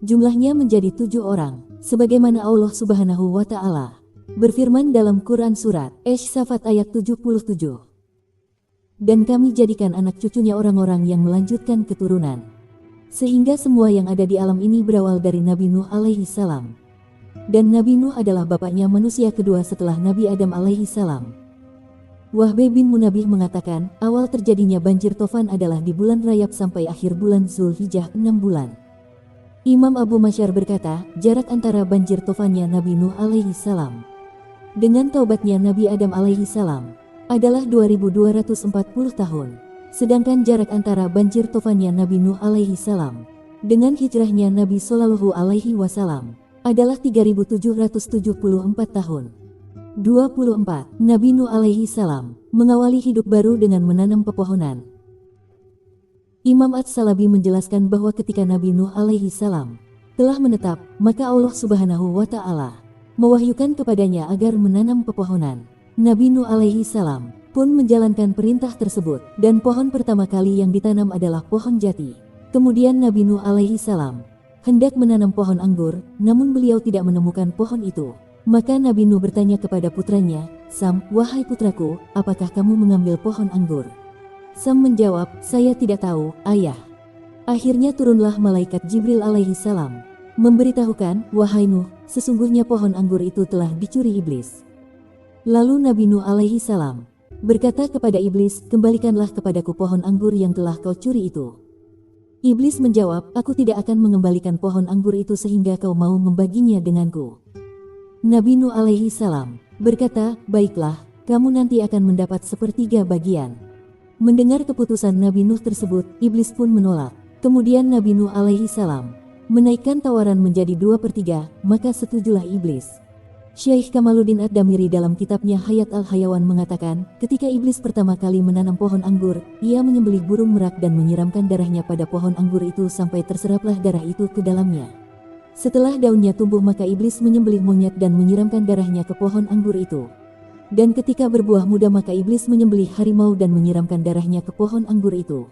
Jumlahnya menjadi 7 orang, sebagaimana Allah Subhanahu wa Ta'ala berfirman dalam Quran Surat Ash-Shafat ayat 77. Dan kami jadikan anak cucunya orang-orang yang melanjutkan keturunan. Sehingga semua yang ada di alam ini berawal dari Nabi Nuh alaihi salam. Dan Nabi Nuh adalah bapaknya manusia kedua setelah Nabi Adam alaihi salam. Wahbe bin Munabih mengatakan, awal terjadinya banjir Toffan adalah di bulan Rajab sampai akhir bulan Zulhijjah 6 bulan. Imam Abu Masyar berkata, jarak antara banjir Toffannya Nabi Nuh alaihi salam dengan taubatnya Nabi Adam alaihi salam adalah 2240 tahun. Sedangkan jarak antara banjir Toffannya Nabi Nuh alaihi salam dengan hijrahnya Nabi Shallallahu alaihi wasallam adalah 3774 tahun. 24. Nabi Nuh alaihi salam mengawali hidup baru dengan menanam pepohonan. Imam At-Salabi menjelaskan bahwa ketika Nabi Nuh alaihi salam telah menetap, maka Allah Subhanahu wa Ta'ala mewahyukan kepadanya agar menanam pepohonan. Nabi Nuh alaihi salam pun menjalankan perintah tersebut, dan pohon pertama kali yang ditanam adalah pohon jati. Kemudian Nabi Nuh alaihi salam hendak menanam pohon anggur, namun beliau tidak menemukan pohon itu. Maka Nabi Nuh bertanya kepada putranya, Sam, wahai putraku, apakah kamu mengambil pohon anggur? Sam menjawab, saya tidak tahu, ayah. Akhirnya turunlah malaikat Jibril alaihi salam memberitahukan, wahai Nuh, sesungguhnya pohon anggur itu telah dicuri iblis. Lalu Nabi Nuh alaihi salam berkata kepada iblis, kembalikanlah kepadaku pohon anggur yang telah kau curi itu. Iblis menjawab, aku tidak akan mengembalikan pohon anggur itu sehingga kau mau membaginya denganku. Nabi Nuh alaihi salam berkata, baiklah, kamu nanti akan mendapat 1/3 bagian. Mendengar keputusan Nabi Nuh tersebut, iblis pun menolak. Kemudian Nabi Nuh alaihi salam menaikkan tawaran menjadi 2/3, maka setujulah iblis. Syekh Kamaluddin Ad-Damiri dalam kitabnya Hayat Al-Hayawan mengatakan, ketika iblis pertama kali menanam pohon anggur, ia menyembelih burung merak dan menyiramkan darahnya pada pohon anggur itu sampai terseraplah darah itu ke dalamnya. Setelah daunnya tumbuh maka iblis menyembelih monyet dan menyiramkan darahnya ke pohon anggur itu. Dan ketika berbuah muda maka iblis menyembelih harimau dan menyiramkan darahnya ke pohon anggur itu.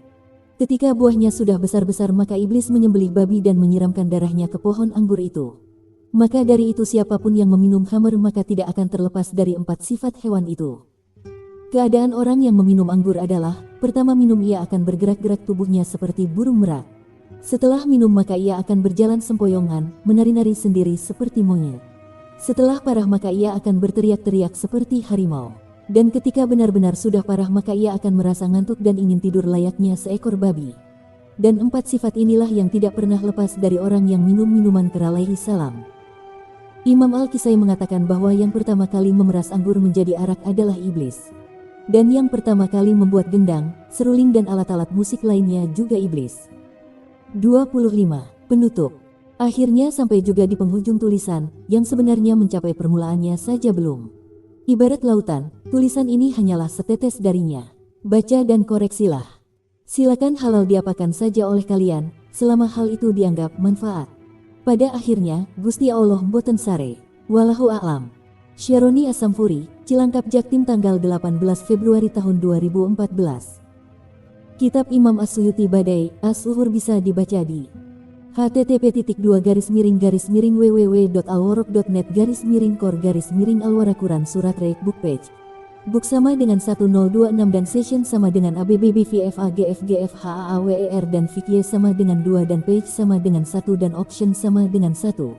Ketika buahnya sudah besar-besar maka iblis menyembelih babi dan menyiramkan darahnya ke pohon anggur itu. Maka dari itu siapapun yang meminum khamr maka tidak akan terlepas dari 4 sifat hewan itu. Keadaan orang yang meminum anggur adalah, pertama minum ia akan bergerak-gerak tubuhnya seperti burung merak. Setelah minum maka ia akan berjalan sempoyongan, menari-nari sendiri seperti monyet. Setelah parah maka ia akan berteriak-teriak seperti harimau. Dan ketika benar-benar sudah parah maka ia akan merasa ngantuk dan ingin tidur layaknya seekor babi. Dan 4 sifat inilah yang tidak pernah lepas dari orang yang minum minuman kera alaihi salam. Imam Al-Kisai mengatakan bahwa yang pertama kali memeras anggur menjadi arak adalah iblis. Dan yang pertama kali membuat gendang, seruling dan alat-alat musik lainnya juga iblis. 25. Penutup. Akhirnya sampai juga di penghujung tulisan, yang sebenarnya mencapai permulaannya saja belum. Ibarat lautan, tulisan ini hanyalah setetes darinya. Baca dan koreksilah. Silakan halal diapakan saja oleh kalian, selama hal itu dianggap manfaat. Pada akhirnya, Gusti Allah mboten sare. Wallahu a'lam. Syaroni Asamfuri, Cilangkap Jaktim tanggal 18 Februari tahun 2014. Kitab Imam As-Suyuti Badai, As-Suhur bisa dibaca di http://www.alwarok.net/core/alwarakuran surat rek book page. Book sama dengan 1026 dan session sama dengan ABBBVFAGFGFHAAWER dan Fikye sama dengan 2 dan page sama dengan 1 dan option sama dengan 1.